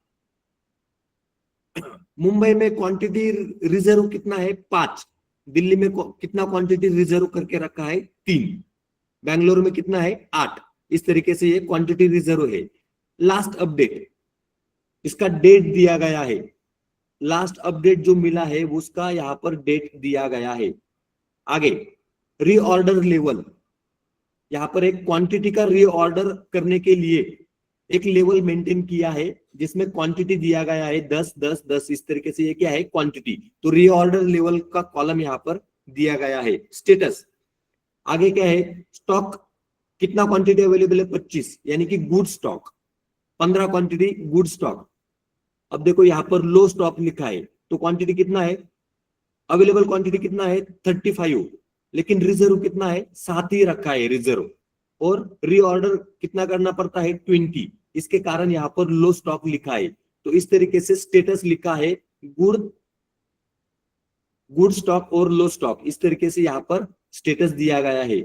मुंबई में क्वांटिटी रिजर्व कितना है 5, दिल्ली में कितना क्वांटिटी रिजर्व करके रखा है 3, बैंगलोर में कितना है 8, इस तरीके से ये क्वांटिटी रिजर्व है। लास्ट अपडेट इसका डेट दिया गया है, लास्ट अपडेट जो मिला है उसका यहाँ पर डेट दिया गया है। आगे रीऑर्डर लेवल, यहाँ पर एक क्वांटिटी का रीऑर्डर करने के लिए एक लेवल मेंटेन किया है जिसमें क्वांटिटी दिया गया है 10 10 10, इस तरीके से ये क्या है क्वांटिटी। तो रीऑर्डर लेवल का कॉलम यहाँ पर दिया गया है। स्टेटस आगे क्या है, स्टॉक कितना क्वांटिटी अवेलेबल है 25, यानी कि good stock, 15 quantity good stock. अब देखो यहाँ पर लो स्टॉक लिखा है तो क्वांटिटी कितना है, अवेलेबल क्वांटिटी कितना है 35, लेकिन रिजर्व कितना है 7 ही रखा है रिजर्व, और रीऑर्डर कितना करना पड़ता है 20, इसके कारण यहाँ पर लो स्टॉक लिखा है। तो इस तरीके से स्टेटस लिखा है गुड गुड स्टॉक और लो स्टॉक, इस तरीके से यहाँ पर स्टेटस दिया गया है।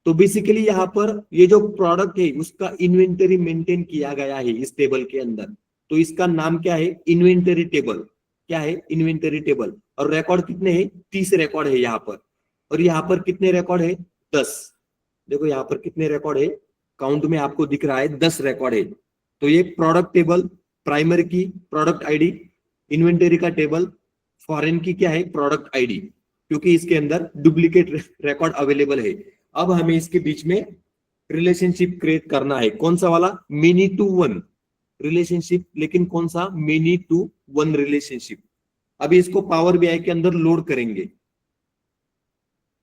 तो बेसिकली यहाँ पर ये जो प्रोडक्ट है उसका इन्वेंटरी मेंटेन किया गया है इस टेबल के अंदर। तो इसका नाम क्या है, इन्वेंटरी टेबल, क्या है इन्वेंटरी टेबल। और रिकॉर्ड कितने हैं 30 रिकॉर्ड है यहाँ पर, और यहाँ पर कितने रिकॉर्ड है 10, देखो यहाँ पर कितने रिकॉर्ड है, काउंट में आपको दिख रहा है 10 रिकॉर्ड है। तो ये प्रोडक्ट टेबल, प्राइमरी की प्रोडक्ट आईडी, इन्वेंटरी का टेबल, फॉरेन की क्या है प्रोडक्ट आईडी, क्योंकि इसके अंदर डुप्लीकेट रिकॉर्ड अवेलेबल है। अब हमें इसके बीच में रिलेशनशिप क्रिएट करना है, कौन सा वाला, मेनी टू वन रिलेशनशिप, लेकिन कौन सा, मेनी टू वन रिलेशनशिप। अभी इसको पावर बीआई के अंदर लोड करेंगे।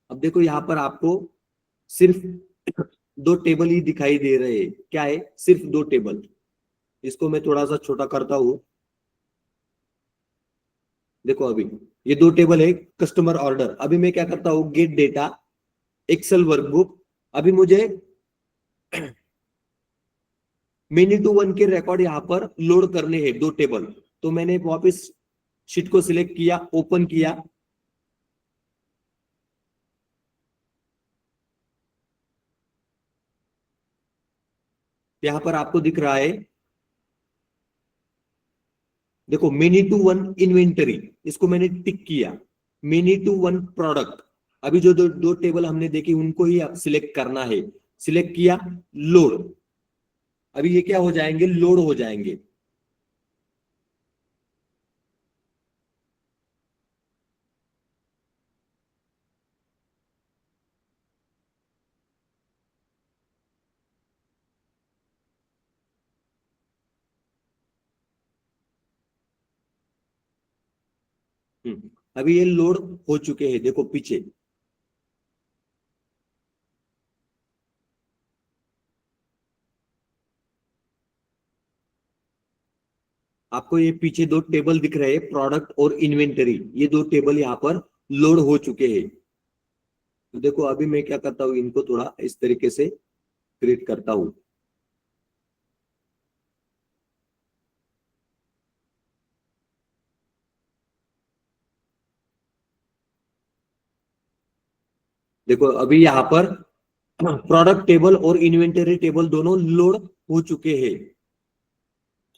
अब देखो यहां पर आपको सिर्फ दो टेबल ही दिखाई दे रहे हैं, क्या है सिर्फ दो टेबल। इसको मैं थोड़ा सा छोटा करता हूं, देखो अभी ये दो टेबल है, कस्टमर ऑर्डर। अभी मैं क्या करता हूं, गेट डेटा एक्सेल वर्कबुक, अभी मुझे मेनी टू वन के रिकॉर्ड यहाँ पर लोड करने हैं दो टेबल। तो मैंने वापस शीट को सिलेक्ट किया, ओपन किया, यहां पर आपको दिख रहा है, देखो मेनी टू वन इन्वेंटरी, इसको मैंने टिक किया। मेनी टू वन प्रोडक्ट, अभी जो दो टेबल हमने देखी उनको ही आप सिलेक्ट करना है, सिलेक्ट किया, लोड, अभी ये क्या हो जाएंगे, लोड हो जाएंगे। अभी ये लोड हो चुके हैं, देखो पीछे। आपको ये पीछे दो टेबल दिख रहे हैं, प्रोडक्ट और इन्वेंटरी, ये दो टेबल यहाँ पर लोड हो चुके हैं। तो देखो अभी मैं क्या करता हूँ, इनको थोड़ा इस तरीके से क्रिएट करता हूँ। देखो अभी यहाँ पर प्रोडक्ट टेबल और इन्वेंटरी टेबल दोनों लोड हो चुके हैं,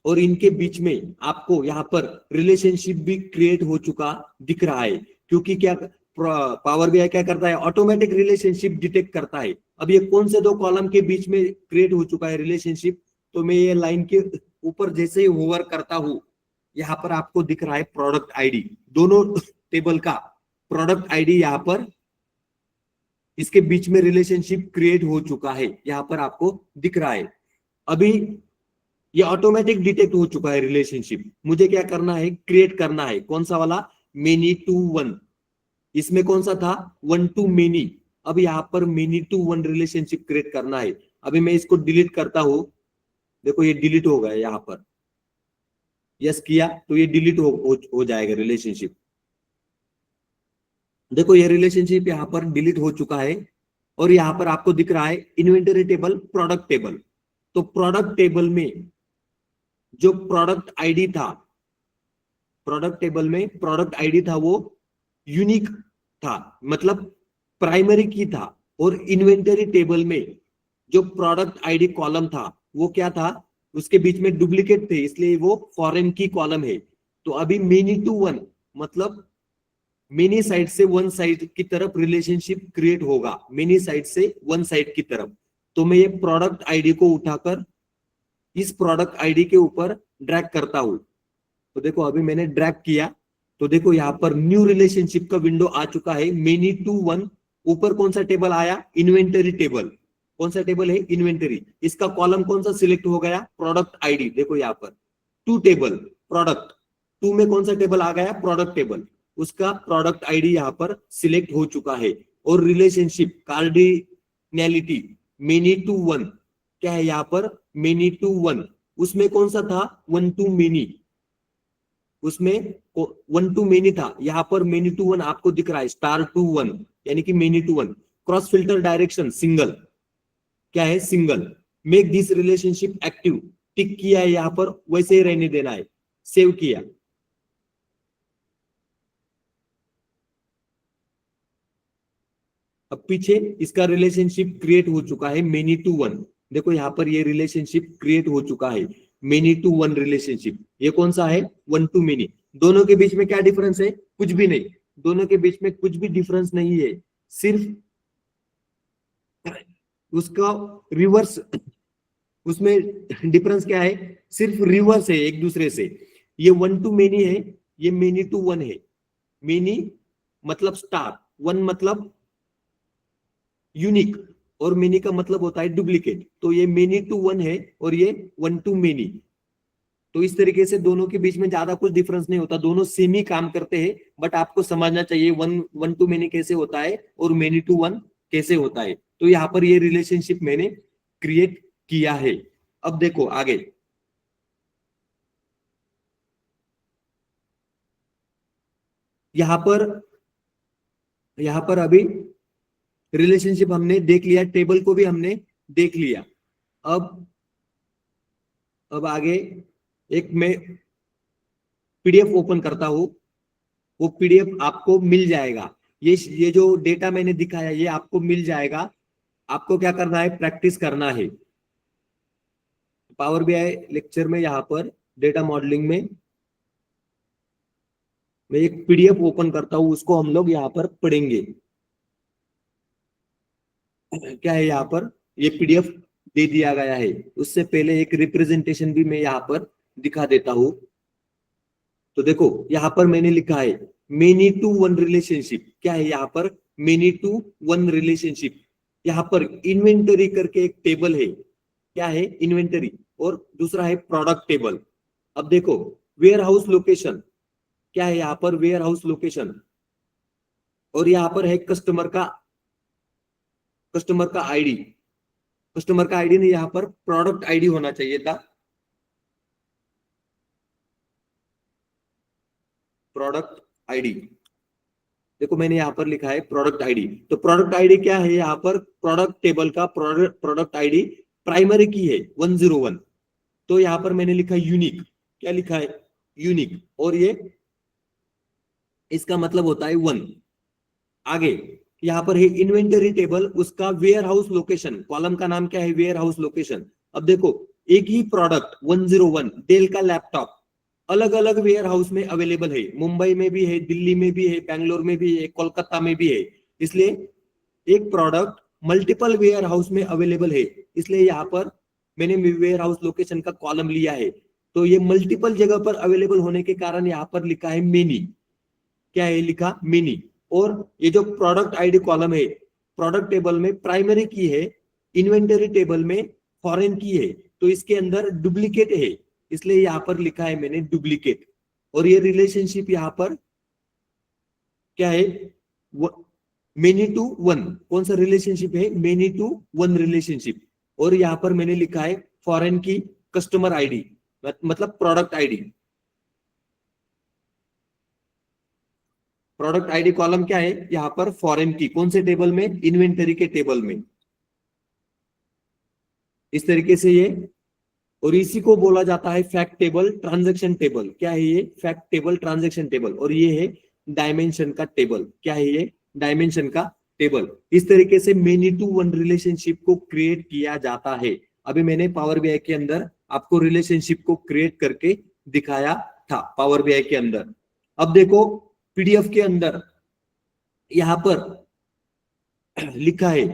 और इनके बीच में आपको यहाँ पर रिलेशनशिप भी क्रिएट हो चुका दिख रहा है। क्योंकि क्या पावर बीआई क्या करता है, ऑटोमेटिक रिलेशनशिप डिटेक्ट करता है। अब ये कौन से दो कॉलम के बीच में क्रिएट हो चुका है रिलेशनशिप, तो मैं ये लाइन के ऊपर जैसे ही होवर करता हूं, यहाँ पर आपको दिख रहा है प्रोडक्ट आईडी, दोनों टेबल का प्रोडक्ट आईडी यहाँ पर इसके बीच में रिलेशनशिप क्रिएट हो चुका है, यहाँ पर आपको दिख रहा है। अभी ये ऑटोमेटिक डिटेक्ट हो चुका है रिलेशनशिप, मुझे क्या करना है, क्रिएट करना है। कौन सा वाला, मेनी टू वन। इसमें कौन सा था, वन टू मेनी। अब यहाँ पर many to one relationship create करना है। अभी मैं इसको डिलीट करता हूं, देखो ये डिलीट हो गया यहाँ पर, यस किया तो ये डिलीट हो जाएगा रिलेशनशिप। देखो ये रिलेशनशिप यहाँ पर डिलीट हो चुका है, और यहाँ पर आपको दिख रहा है इन्वेंटरी टेबल, प्रोडक्ट टेबल। तो प्रोडक्ट टेबल में जो प्रोडक्ट आईडी था, प्रोडक्ट टेबल में प्रोडक्ट आईडी था वो यूनिक था, मतलब प्राइमरी की था। और इन्वेंटरी टेबल में जो प्रोडक्ट आईडी कॉलम था वो क्या था, उसके बीच में डुप्लीकेट थे, इसलिए वो फॉरेन की कॉलम है। तो अभी मेनी टू वन मतलब मेनी साइड से वन साइड की तरफ रिलेशनशिप क्रिएट होगा, मेनी साइड से वन साइड की तरफ। तो मैं ये प्रोडक्ट आईडी को उठाकर इस प्रोडक्ट आईडी के ऊपर ड्रैग करता हूं। तो देखो अभी मैंने ड्रैग किया, तो देखो यहाँ पर न्यू रिलेशनशिप का विंडो आ चुका है, मेनी टू वन। ऊपर कौन सा टेबल आया, इन्वेंटरी टेबल। कौन सा टेबल है, इन्वेंटरी। इसका कॉलम कौन सा सिलेक्ट हो गया, प्रोडक्ट आईडी। देखो यहाँ पर टू टेबल, प्रोडक्ट टू में कौन सा टेबल आ गया, प्रोडक्ट टेबल। उसका प्रोडक्ट आईडी यहाँ पर सिलेक्ट हो चुका है। और relationship cardinality many to one, क्या है यहाँ पर, मेनी टू वन। उसमें कौन सा था, वन टू मेनी। उसमें वन टू मेनी था, यहाँ पर मेनी टू वन आपको दिख रहा है, स्टार टू वन, यानी कि many to one. Cross filter direction single, क्या है, single. Make this relationship active, tick किया है यहाँ पर, वैसे ही रहने देना है, सेव किया। अब पीछे इसका रिलेशनशिप क्रिएट हो चुका है, मेनी टू वन। देखो यहाँ पर ये रिलेशनशिप क्रिएट हो चुका है, मेनी टू वन रिलेशनशिप। ये कौन सा है, वन टू मेनी। दोनों के बीच में क्या डिफरेंस है, कुछ भी नहीं। दोनों के बीच में कुछ भी डिफरेंस नहीं है, सिर्फ उसका रिवर्स, उसमें डिफरेंस क्या है, सिर्फ रिवर्स है एक दूसरे से। ये वन टू मेनी है, ये मेनी टू वन है। मेनी मतलब स्टार, वन मतलब यूनिक, और मेनी का मतलब होता है डुप्लीकेट। तो ये मेनी टू वन है और ये वन टू मेनी। तो इस तरीके से दोनों के बीच में ज्यादा कुछ डिफरेंस नहीं होता, दोनों सेम ही काम करते हैं। बट आपको समझना चाहिए वन टू मेनी कैसे होता है और मेनी टू वन कैसे होता है। तो यहाँ पर ये रिलेशनशिप मैंने क्रिएट किया है। अब देखो आगे, यहाँ पर अभी रिलेशनशिप हमने देख लिया, टेबल को भी हमने देख लिया। अब आगे एक मैं पीडीएफ ओपन करता हूं, वो पीडीएफ आपको मिल जाएगा। ये जो डेटा मैंने दिखाया ये आपको मिल जाएगा। आपको क्या करना है, प्रैक्टिस करना है। पावर बीआई लेक्चर में यहाँ पर डेटा मॉडलिंग में मैं एक पीडीएफ ओपन करता हूं, उसको हम लोग यहाँ पर पढ़ेंगे। क्या है यहाँ पर, ये पीडीएफ दे दिया गया है। उससे पहले एक रिप्रेजेंटेशन भी मैं यहाँ पर दिखा देता हूं। तो देखो यहाँ पर मैंने लिखा है मेनी टू वन रिलेशनशिप। क्या है यहाँ पर, मेनी टू वन रिलेशनशिप। यहाँ पर इन्वेंटरी करके एक टेबल है, क्या है, इन्वेंटरी, और दूसरा है प्रोडक्ट टेबल। अब देखो वेयर हाउस लोकेशन, क्या है यहाँ पर वेयर हाउस लोकेशन, और यहाँ पर है कस्टमर का आईडी। कस्टमर का आईडी नहीं, यहाँ पर प्रोडक्ट आईडी होना चाहिए था, प्रोडक्ट आईडी। देखो मैंने यहाँ पर लिखा है प्रोडक्ट आईडी। तो प्रोडक्ट आईडी क्या है, यहाँ पर प्रोडक्ट टेबल का प्रोडक्ट आईडी प्राइमरी की है 101। तो यहाँ पर मैंने लिखा यूनिक, क्या लिखा है, यूनिक, और ये इसका मतलब होता है 1। आगे यहाँ पर है इन्वेंटरी टेबल, उसका वेयर हाउस लोकेशन, कॉलम का नाम क्या है, वेयर हाउस लोकेशन। अब देखो एक ही प्रोडक्ट 101 डेल का लैपटॉप अलग अलग वेयर हाउस में अवेलेबल है, मुंबई में भी है, दिल्ली में भी है, बेंगलोर में भी है, कोलकाता में भी है। इसलिए एक प्रोडक्ट मल्टीपल वेयर हाउस में अवेलेबल है, इसलिए यहाँ पर मैंने वेयर हाउस लोकेशन का कॉलम लिया है। तो ये मल्टीपल जगह पर अवेलेबल होने के कारण यहाँ पर लिखा है मेनी, क्या है लिखा, मेनी। और ये जो प्रोडक्ट आईडी कॉलम है, प्रोडक्ट टेबल में प्राइमरी की है, इन्वेंटरी टेबल में फॉरेन की है, तो इसके अंदर डुप्लीकेट है, इसलिए यहाँ पर लिखा है मैंने डुप्लीकेट। और ये रिलेशनशिप यहाँ पर क्या है, मेनी टू वन, कौन सा रिलेशनशिप है, मेनी टू वन रिलेशनशिप। और यहाँ पर मैंने लिखा है फॉरेन की कस्टमर आईडी, मतलब product ID. Product ID column क्या है, यहाँ पर फॉरेन की, कौन से टेबल में, इन्वेंटरी के टेबल में, इस तरीके से ये। और इसी को बोला जाता है फैक्ट टेबल ट्रांजैक्शन टेबल। क्या है ये, फैक्ट टेबल ट्रांजैक्शन टेबल। और ये है डायमेंशन का टेबल, क्या है ये, डायमेंशन का टेबल। इस तरीके से मेनी टू वन रिलेशनशिप को क्रिएट किया जाता है। अभी मैंने पावर बीआई के अंदर आपको रिलेशनशिप को क्रिएट करके दिखाया था पावर बीआई के अंदर। अब देखो पीडीएफ के अंदर यहां पर लिखा है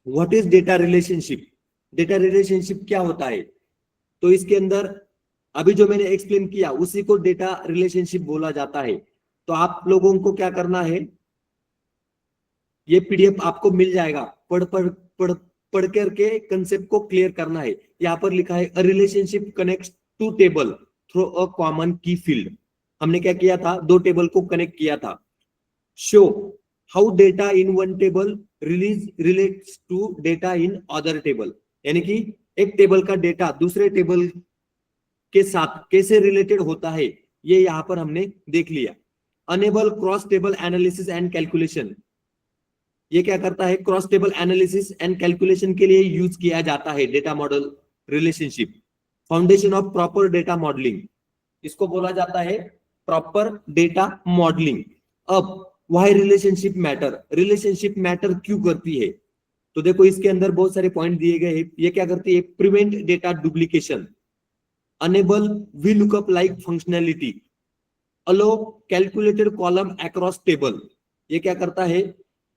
what is data relationship. Data relationship क्या होता है, तो इसके अंदर अभी जो मैंने एक्सप्लेन किया उसी को डेटा रिलेशनशिप बोला जाता है। तो आप लोगों को क्या करना है, ये पीडीएफ आपको मिल जाएगा, पढ़ करके कंसेप्ट को क्लियर करना है। यहाँ पर लिखा है a relationship connects to table through a common key field. हमने क्या किया था, दो टेबल को कनेक्ट किया था। Show how data in one table relates to data in other table, यानी कि एक टेबल का डेटा दूसरे टेबल के साथ कैसे रिलेटेड होता है, ये यहां पर हमने देख लिया। Enable cross table analysis and calculation, ये क्या करता है, cross table analysis and calculation के लिए यूज किया जाता है data model relationship. Foundation of proper data modelling, इसको बोला जाता है प्रॉपर डेटा मॉडलिंग। अब why relationship matter, relationship matter क्यों करती है, तो देखो इसके अंदर बहुत सारे पॉइंट दिए गए हैं। ये क्या करती है, prevent data duplication, enable V lookup like functionality, allow calculated column across table, ये क्या करता है,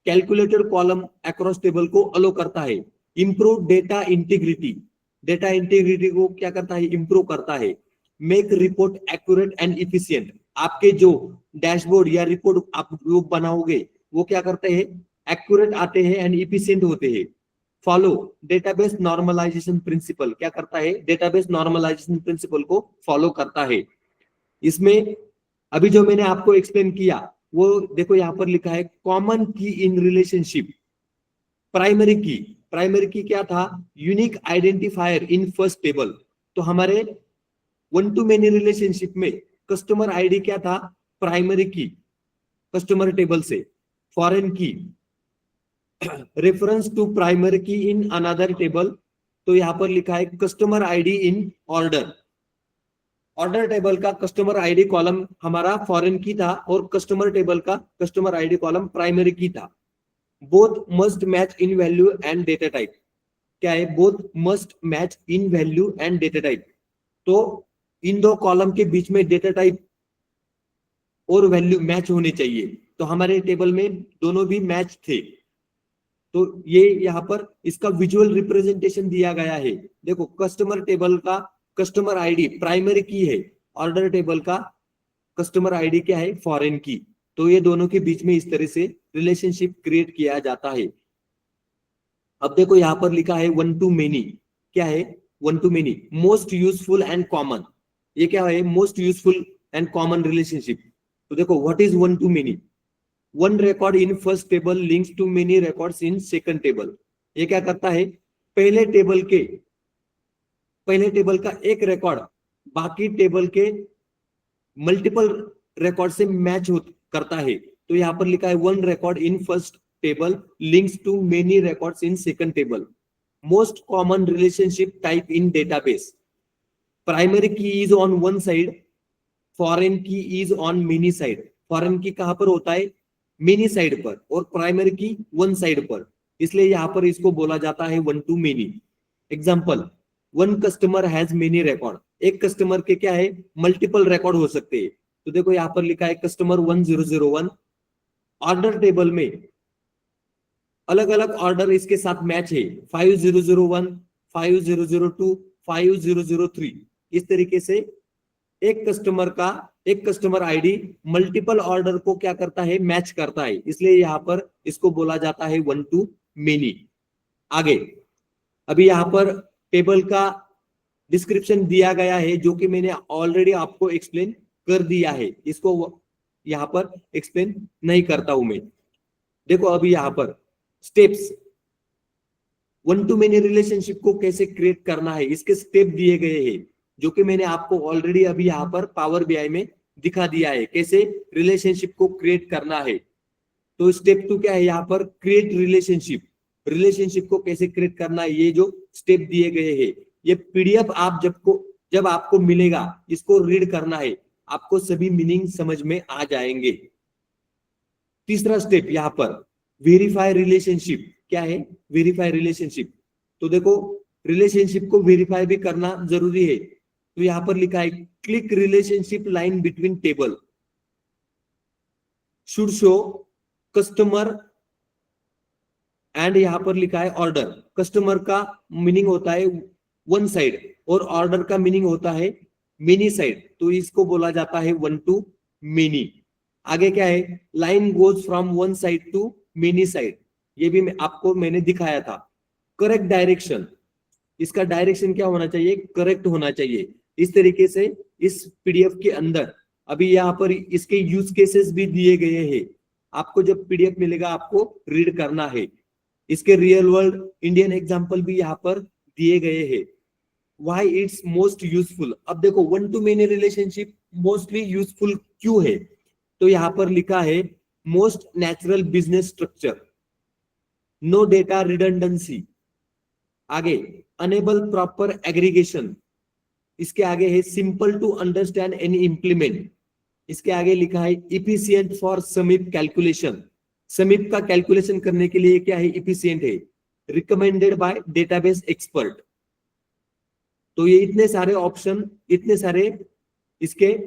कैलकुलेटेड कॉलम अक्रॉस टेबल को अलो करता है। Improve data integrity, data integrity को क्या करता है, इंप्रूव करता है। Make report accurate and efficient, आपके जो डैशबोर्ड या रिपोर्ट आप लोग बनाओगे वो क्या करते हैं, एक्यूरेट आते हैं एंड इफिशिएंट होते हैं। फॉलो डेटाबेस नॉर्मलाइजेशन प्रिंसिपल, क्या करता है, डेटाबेस नॉर्मलाइजेशन प्रिंसिपल को फॉलो करता है। इसमें अभी जो मैंने आपको एक्सप्लेन किया वो देखो यहाँ पर लिखा है कॉमन की इन रिलेशनशिप। प्राइमरी की क्या था, यूनिक आइडेंटिफायर इन फर्स्ट टेबल। तो हमारे वन टू मेनी रिलेशनशिप में कस्टमर आईडी क्या था, प्राइमरी की कस्टमर टेबल से। फॉरेन की रेफरेंस टू प्राइमरी की इन अनदर टेबल, तो यहां पर लिखा है customer ID in order table का कस्टमर आईडी कॉलम हमारा फॉरेन की था और कस्टमर टेबल का कस्टमर आईडी कॉलम प्राइमरी की था। Both must match in value and data type, क्या है, both must match in value and data type. तो इन दो कॉलम के बीच में डेटा टाइप और वैल्यू मैच होने चाहिए, तो हमारे टेबल में दोनों भी मैच थे। तो ये यहाँ पर इसका विजुअल रिप्रेजेंटेशन दिया गया है। देखो कस्टमर टेबल का कस्टमर आईडी प्राइमरी की है, ऑर्डर टेबल का कस्टमर आईडी क्या है, फॉरेन की। तो ये दोनों के बीच में इस तरह से रिलेशनशिप क्रिएट किया जाता है। अब देखो यहाँ पर लिखा है वन टू मेनी, क्या है, one to many most useful and common. ये क्या है, most useful and common relationship. तो देखो what is one to many, one record in first table links to many records in second table. ये क्या करता है, पहले टेबल का एक रिकॉर्ड बाकी टेबल के मल्टीपल रिकॉर्ड से मैच करता है। तो यहाँ पर लिखा है one record in first table links to many records in second table. Most common relationship type in database, primary key is on one side, foreign key is on many side. Foreign key कहां पर होता है, many side पर, और primary की one side पर, इसलिए यहां पर इसको बोला जाता है one to many. Example, one customer has many record, एक कस्टमर के क्या है, मल्टीपल रिकॉर्ड हो सकते हैं। तो देखो यहां पर लिखा है कस्टमर 1001, ऑर्डर टेबल में अलग अलग ऑर्डर इसके साथ मैच है, 5001, 5002, 5003। इस तरीके से एक कस्टमर आईडी मल्टीपल ऑर्डर को क्या करता है, मैच करता है, इसलिए यहां पर इसको बोला जाता है वन टू मेनी। आगे अभी यहां पर टेबल का डिस्क्रिप्शन दिया गया है जो कि मैंने ऑलरेडी आपको एक्सप्लेन कर दिया है, इसको यहां पर एक्सप्लेन नहीं करता हूं मैं। देखो अभी यहां पर steps, one to many relationship को कैसे क्रिएट करना है, इसके स्टेप दिए गए हैं जो कि मैंने आपको ऑलरेडी अभी यहाँ पर पावर बीआई में दिखा दिया है, कैसे रिलेशनशिप को क्रिएट करना है। तो स्टेप 2 क्या है, यहाँ पर क्रिएट रिलेशनशिप को कैसे क्रिएट करना है, ये जो स्टेप दिए गए हैं, ये पीडीएफ आप जब आपको मिलेगा, इसको रीड करना है, आपको सभी मीनिंग समझ में आ जाएंगे। तीसरा स्टेप यहाँ पर वेरीफाई रिलेशनशिप, क्या है, वेरीफाई रिलेशनशिप। तो देखो रिलेशनशिप को वेरीफाई भी करना जरूरी है। तो यहां पर लिखा है click relationship line between table should show customer, and यहां पर लिखा है ऑर्डर। कस्टमर का मीनिंग होता है वन साइड और ऑर्डर का मीनिंग होता है मेनी साइड, तो इसको बोला जाता है वन टू मेनी। आगे क्या है, line goes from one side to many side, ये भी मैंने दिखाया था। करेक्ट डायरेक्शन, इसका डायरेक्शन क्या होना चाहिए, करेक्ट होना चाहिए। इस तरीके से इस पीडीएफ के अंदर अभी यहाँ पर इसके यूज केसेस भी दिए गए हैं, आपको जब पीडीएफ मिलेगा आपको रीड करना है। इसके रियल वर्ल्ड इंडियन एग्जांपल भी यहाँ पर दिए गए हैं। व्हाई इट्स मोस्ट यूजफुल, अब देखो one to many relationship mostly useful क्यों है, तो यहाँ पर लिखा है most natural business structure, no data redundancy, आगे अनेबल प्रॉपर एग्रीगेशन, इसके आगे है simple to understand and implement, इसके आगे लिखा है इफिशिएंट फॉर समीप कैलकुलेशन, समीप का कैलकुलेशन करने के लिए क्या है, इफिशिएंट है, रिकमेंडेड बाय डेटाबेस एक्सपर्ट। तो ये इतने सारे ऑप्शन, इतने सारे इसके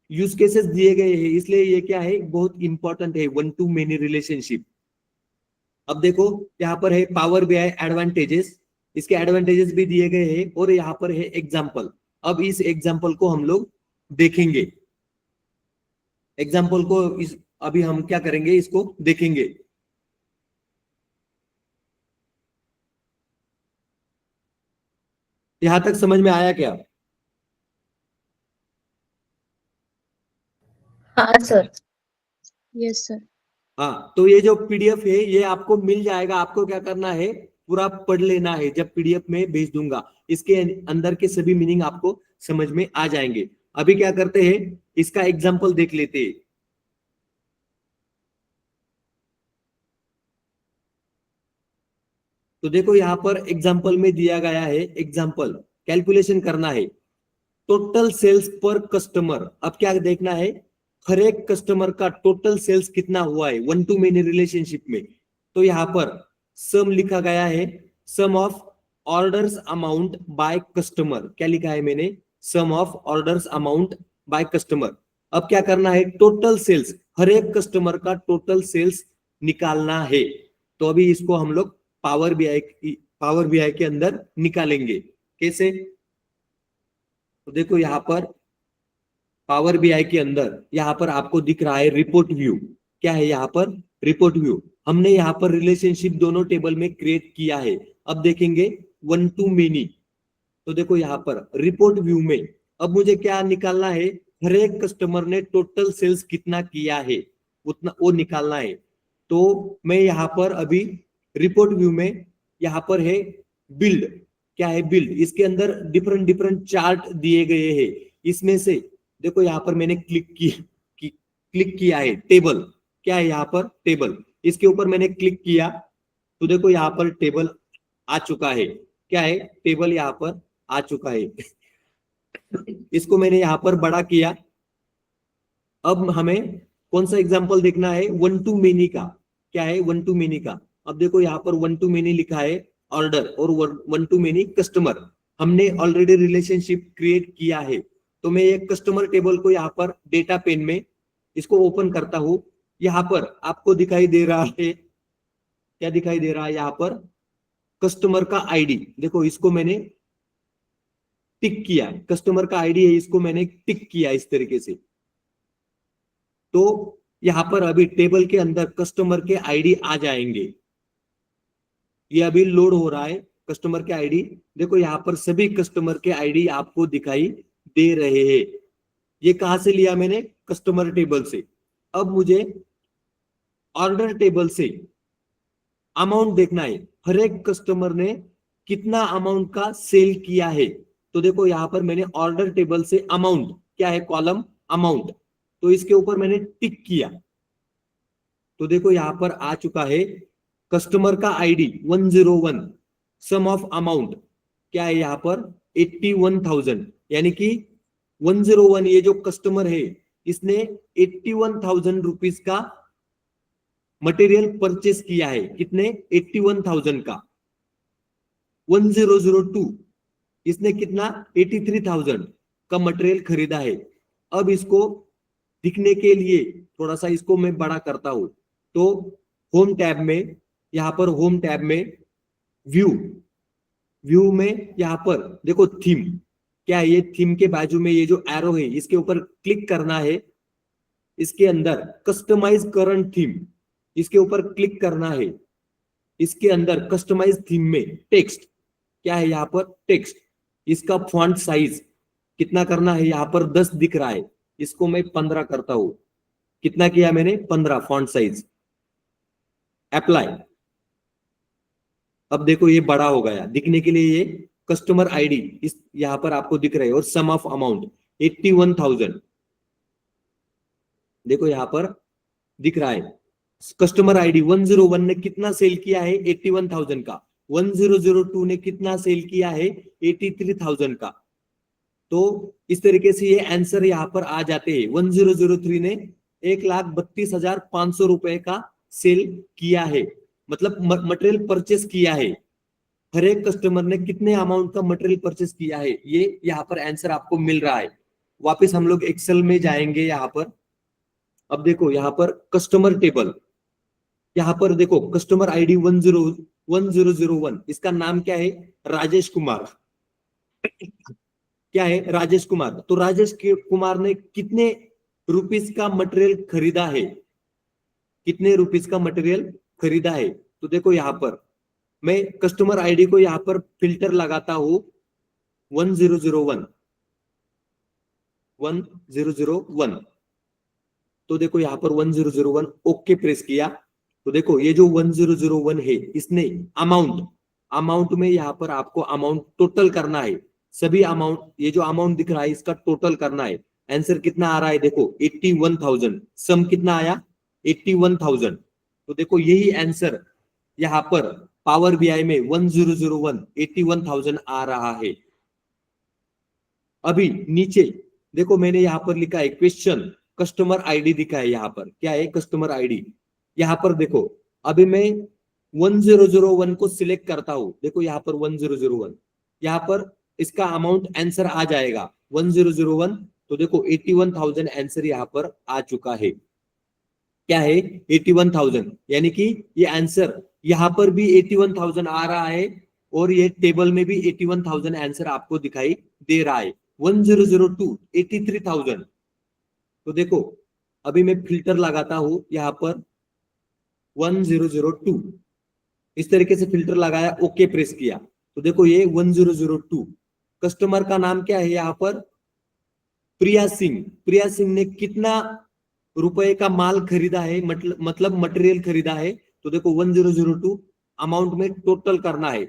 यूज केसेस दिए गए हैं, इसलिए ये क्या है, बहुत इंपॉर्टेंट है वन टू मेनी रिलेशनशिप। अब देखो यहाँ पर है पावर बीआई एडवांटेजेस, इसके एडवांटेजेस भी दिए गए हैं, और यहाँ पर है एग्जाम्पल। अब इस एग्जाम्पल को हम लोग देखेंगे, एग्जाम्पल को अभी हम क्या करेंगे, इसको देखेंगे। यहां तक समझ में आया क्या? हाँ सर। Yes sir. हाँ, तो ये जो पीडीएफ है ये आपको मिल जाएगा, आपको क्या करना है, पूरा पढ़ लेना है, जब पीडीएफ में भेज दूंगा इसके अंदर के सभी मीनिंग आपको समझ में आ जाएंगे। अभी क्या करते हैं, इसका एग्जाम्पल देख लेते हैं। तो देखो यहाँ पर एग्जाम्पल में दिया गया है, एग्जाम्पल कैलकुलेशन करना है, टोटल सेल्स पर कस्टमर। अब क्या देखना है, हर एक कस्टमर का टोटल सेल्स कितना हुआ है वन टू मेनी रिलेशनशिप में। तो यहाँ पर सम लिखा गया है, sum of orders amount by customer, क्या लिखा है मैंने, sum of orders amount by customer. अब क्या करना है, टोटल सेल्स, हर एक कस्टमर का टोटल सेल्स निकालना है। तो अभी इसको हम लोग पावर बीआई के अंदर निकालेंगे, कैसे, तो देखो यहाँ पर पावर बीआई के अंदर यहाँ पर आपको दिख रहा है रिपोर्ट व्यू, क्या है यहाँ पर, रिपोर्ट व्यू। हमने यहाँ पर रिलेशनशिप दोनों टेबल में क्रिएट किया है। अब देखेंगे वन टू मेनी, तो देखो यहाँ पर रिपोर्ट व्यू में अब मुझे क्या निकालना है, हर एक कस्टमर ने टोटल सेल्स कितना किया है उतना वो निकालना है। तो मैं यहाँ पर अभी रिपोर्ट व्यू में यहाँ पर है बिल्ड, क्या है बिल्ड, इसके अंदर डिफरेंट डिफरेंट चार्ट दिए गए हैं। इसमें से देखो यहाँ पर मैंने क्लिक किया है टेबल, क्या है यहाँ पर टेबल, इसके ऊपर मैंने क्लिक किया तो देखो यहाँ पर टेबल आ चुका है, क्या है टेबल यहाँ पर आ चुका है। इसको मैंने यहाँ पर बड़ा किया। अब हमें कौन सा एग्जांपल देखना है, वन टू मेनी का, क्या है वन टू मेनी का। अब देखो यहाँ पर वन टू मेनी लिखा है ऑर्डर और वन टू मेनी कस्टमर, हमने ऑलरेडी रिलेशनशिप क्रिएट किया है। तो मैं एक कस्टमर टेबल को यहाँ पर डेटा पेन में इसको ओपन करता हूं। यहाँ पर आपको दिखाई दे रहा है, क्या दिखाई दे रहा है यहाँ पर, कस्टमर का आईडी, देखो इसको मैंने टिक किया, कस्टमर का आईडी है इसको मैंने टिक किया इस तरीके से। तो यहां पर अभी टेबल के अंदर कस्टमर के आईडी आ जाएंगे, ये अभी लोड हो रहा है कस्टमर के आईडी। देखो यहाँ पर सभी कस्टमर के आईडी आपको दिखाई दे रहे हैं। ये कहां से लिया मैंने, कस्टमर टेबल से। अब मुझे ऑर्डर टेबल से अमाउंट देखना है, हर एक कस्टमर ने कितना अमाउंट का सेल किया है। तो देखो यहाँ पर मैंने ऑर्डर टेबल से अमाउंट, क्या है कॉलम अमाउंट, तो इसके ऊपर मैंने टिक किया तो देखो यहाँ पर आ चुका है कस्टमर का आईडी 101, सम ऑफ अमाउंट क्या है यहाँ पर 81,000, यानी कि 101 ये जो कस्टमर है इसने 81,000 रुपीज का मटेरियल परचेस किया है, कितने 81,000 का। 1002 इसने कितना 83,000 का मटेरियल खरीदा है। अब इसको दिखने के लिए थोड़ा सा इसको मैं बड़ा करता हूं, तो होम टैब में, यहां पर होम टैब में व्यू में यहां पर देखो थीम, क्या है ये थीम के बाजू में ये जो एरो है इसके ऊपर क्लिक करना है। इसके अंदर कस्टमाइज करंट थीम, इसके ऊपर क्लिक करना है। इसके अंदर कस्टमाइज थीम में टेक्स्ट, क्या है यहाँ पर टेक्स्ट, इसका फॉन्ट साइज कितना करना है, यहाँ पर 10 दिख रहा है, इसको मैं 15 करता हूं। कितना किया मैंने 15 फॉन्ट साइज, अप्लाई। अब देखो ये बड़ा हो गया, दिखने के लिए ये कस्टमर आईडी इस यहां पर आपको दिख रहा है और सम ऑफ अमाउंट 81,000 देखो यहां पर दिख रहा है। कस्टमर आईडी 101 ने कितना सेल किया है 81,000 का, 1002 ने कितना सेल किया है 83,000 का। तो इस तरीके से ये आंसर यहाँ पर आ जाते हैं। 1003 ने 1,32,500 रुपए का सेल किया है, मतलब मटेरियल परचेस किया है। हर एक कस्टमर ने कितने अमाउंट का मटेरियल परचेस किया है, ये यहाँ पर आंसर आपको मिल रहा है। वापस हम लोग एक्सेल में जाएंगे यहाँ पर। अब देखो यहाँ पर कस्टमर टेबल, यहाँ पर देखो कस्टमर आईडी 1001, इसका नाम क्या है राजेश कुमार, क्या है राजेश कुमार। तो राजेश कुमार ने कितने रुपीस का मटेरियल खरीदा है, कितने रुपीस का मटेरियल खरीदा है। तो देखो यहाँ पर मैं कस्टमर आईडी को यहाँ पर फिल्टर लगाता हूं 1001। तो देखो यहाँ पर 1001 ओके प्रेस किया तो देखो ये जो 1001 है इसने अमाउंट में यहाँ पर आपको अमाउंट टोटल करना है, सभी अमाउंट, ये जो अमाउंट दिख रहा है इसका टोटल करना है। आंसर कितना आ रहा है देखो 81,000, सम कितना आया 81,000। तो देखो यही आंसर यहाँ पर पावर बीआई में 1001 81,000 आ रहा है। अभी नीचे देखो मैंने यहाँ पर लिखा है क्वेश्चन, कस्टमर आईडी दिखा है यहाँ पर, क्या है कस्टमर आईडी। यहाँ पर देखो अभी मैं 1001 को सिलेक्ट करता हूं, देखो यहाँ पर 1001, यहाँ पर इसका अमाउंट आंसर आ जाएगा 1001। तो देखो 81,000 आंसर यहाँ पर आ चुका है, क्या है 81,000, यानी कि ये आंसर यहाँ पर भी 81,000 आ रहा है और ये टेबल में भी 81,000 आंसर आपको दिखाई दे रहा है। 1002 83,000। तो देखो अभी मैं फिल्टर लगाता हूं यहाँ पर 1002, इस तरीके से फिल्टर लगाया, ओके प्रेस किया तो देखो ये 1002। कस्टमर का नाम क्या है यहाँ पर प्रिया सिंह ने कितना रुपए का माल खरीदा है, मतलब मटेरियल खरीदा है। तो देखो 1002 अमाउंट में टोटल करना है।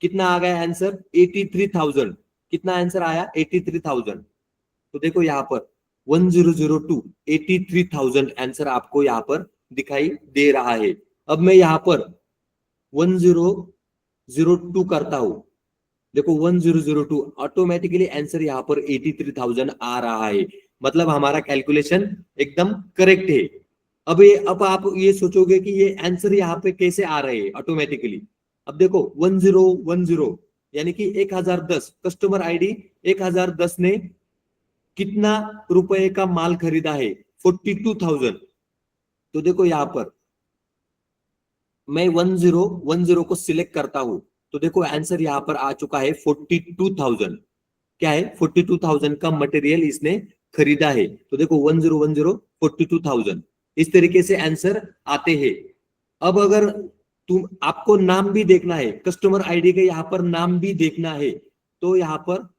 कितना आ गया आंसर? 83,000। कितना आंसर आया? 83,000। तो देखो यहाँ पर 1002 83,000 आंसर आपको यहाँ पर दिखाई दे रहा है। अब मैं यहाँ पर 1002 करता हूं। देखो 1002 ऑटोमेटिकली आंसर यहाँ पर 83,000 आ रहा है, मतलब हमारा कैलकुलेशन एकदम करेक्ट है। अब आप ये सोचोगे कि ये आंसर यहाँ पे कैसे आ रहे हैं ऑटोमेटिकली। अब देखो 1010 यानी कि 1010, कस्टमर आईडी 1010 ने कितना रुपए का माल खरीदा है? 42,000। तो देखो यहाँ पर मैं 1010 को सिलेक्ट करता हूं, तो देखो आंसर यहाँ पर आ चुका है 42,000। क्या है? 42,000 का मटेरियल इसने खरीदा है। तो देखो 1010 42,000, इस तरीके से आंसर आते हैं। अब अगर आपको नाम भी देखना है, कस्टमर आईडी के यहाँ पर नाम भी देखना है, तो यहाँ पर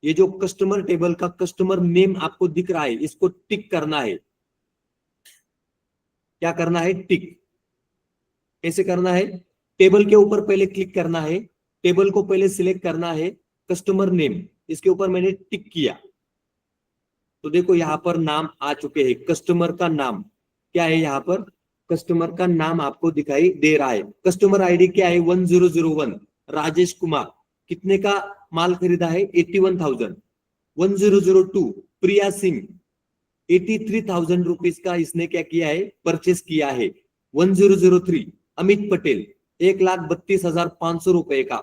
ये जो कस्टमर टेबल का कस्टमर नेम आपको दिख रहा है, इसको टिक करना है। क्या करना है? टिक। कैसे करना है? टेबल के ऊपर पहले क्लिक करना है, टेबल को पहले सिलेक्ट करना है, कस्टमर नेम, इसके ऊपर मैंने टिक किया। तो देखो यहाँ पर नाम आ चुके हैं, कस्टमर का नाम क्या है? यहाँ पर कस्टमर का नाम आपको दिखाई दे रहा है। कस्टमर आईडी क्या है? 1001 राजेश कुमार। कितने का माल खरीदा है? 81,000। 1002 प्रिया सिंह 83,000 रुपीज का इसने क्या किया है? परचेस किया है। 1003 अमित पटेल 1,32,500 रुपए का।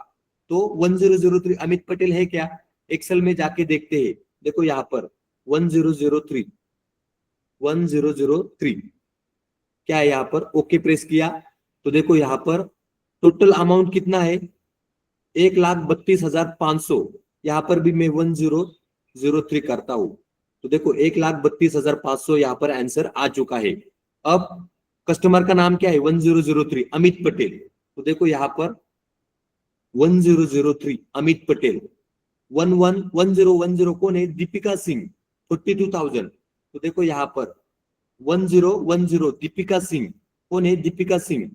तो 1003 अमित पटेल है क्या? एक्सेल में जाके देखते हैं। देखो यहाँ पर 1003 क्या है? यहाँ पर ओके प्रेस किया, तो देखो यहाँ पर टोटल अमाउंट कितना है? 1,32,500। यहाँ पर भी मैं 1003 करता हूं, तो देखो 1,32,500 यहाँ पर आंसर आ चुका है। अब कस्टमर का नाम क्या है? 1003 अमित पटेल। तो देखो यहाँ पर 1003 अमित पटेल। 1010 कौन है? दीपिका सिंह 42,000। तो देखो यहाँ पर 1010 दीपिका सिंह कौन है? दीपिका सिंह।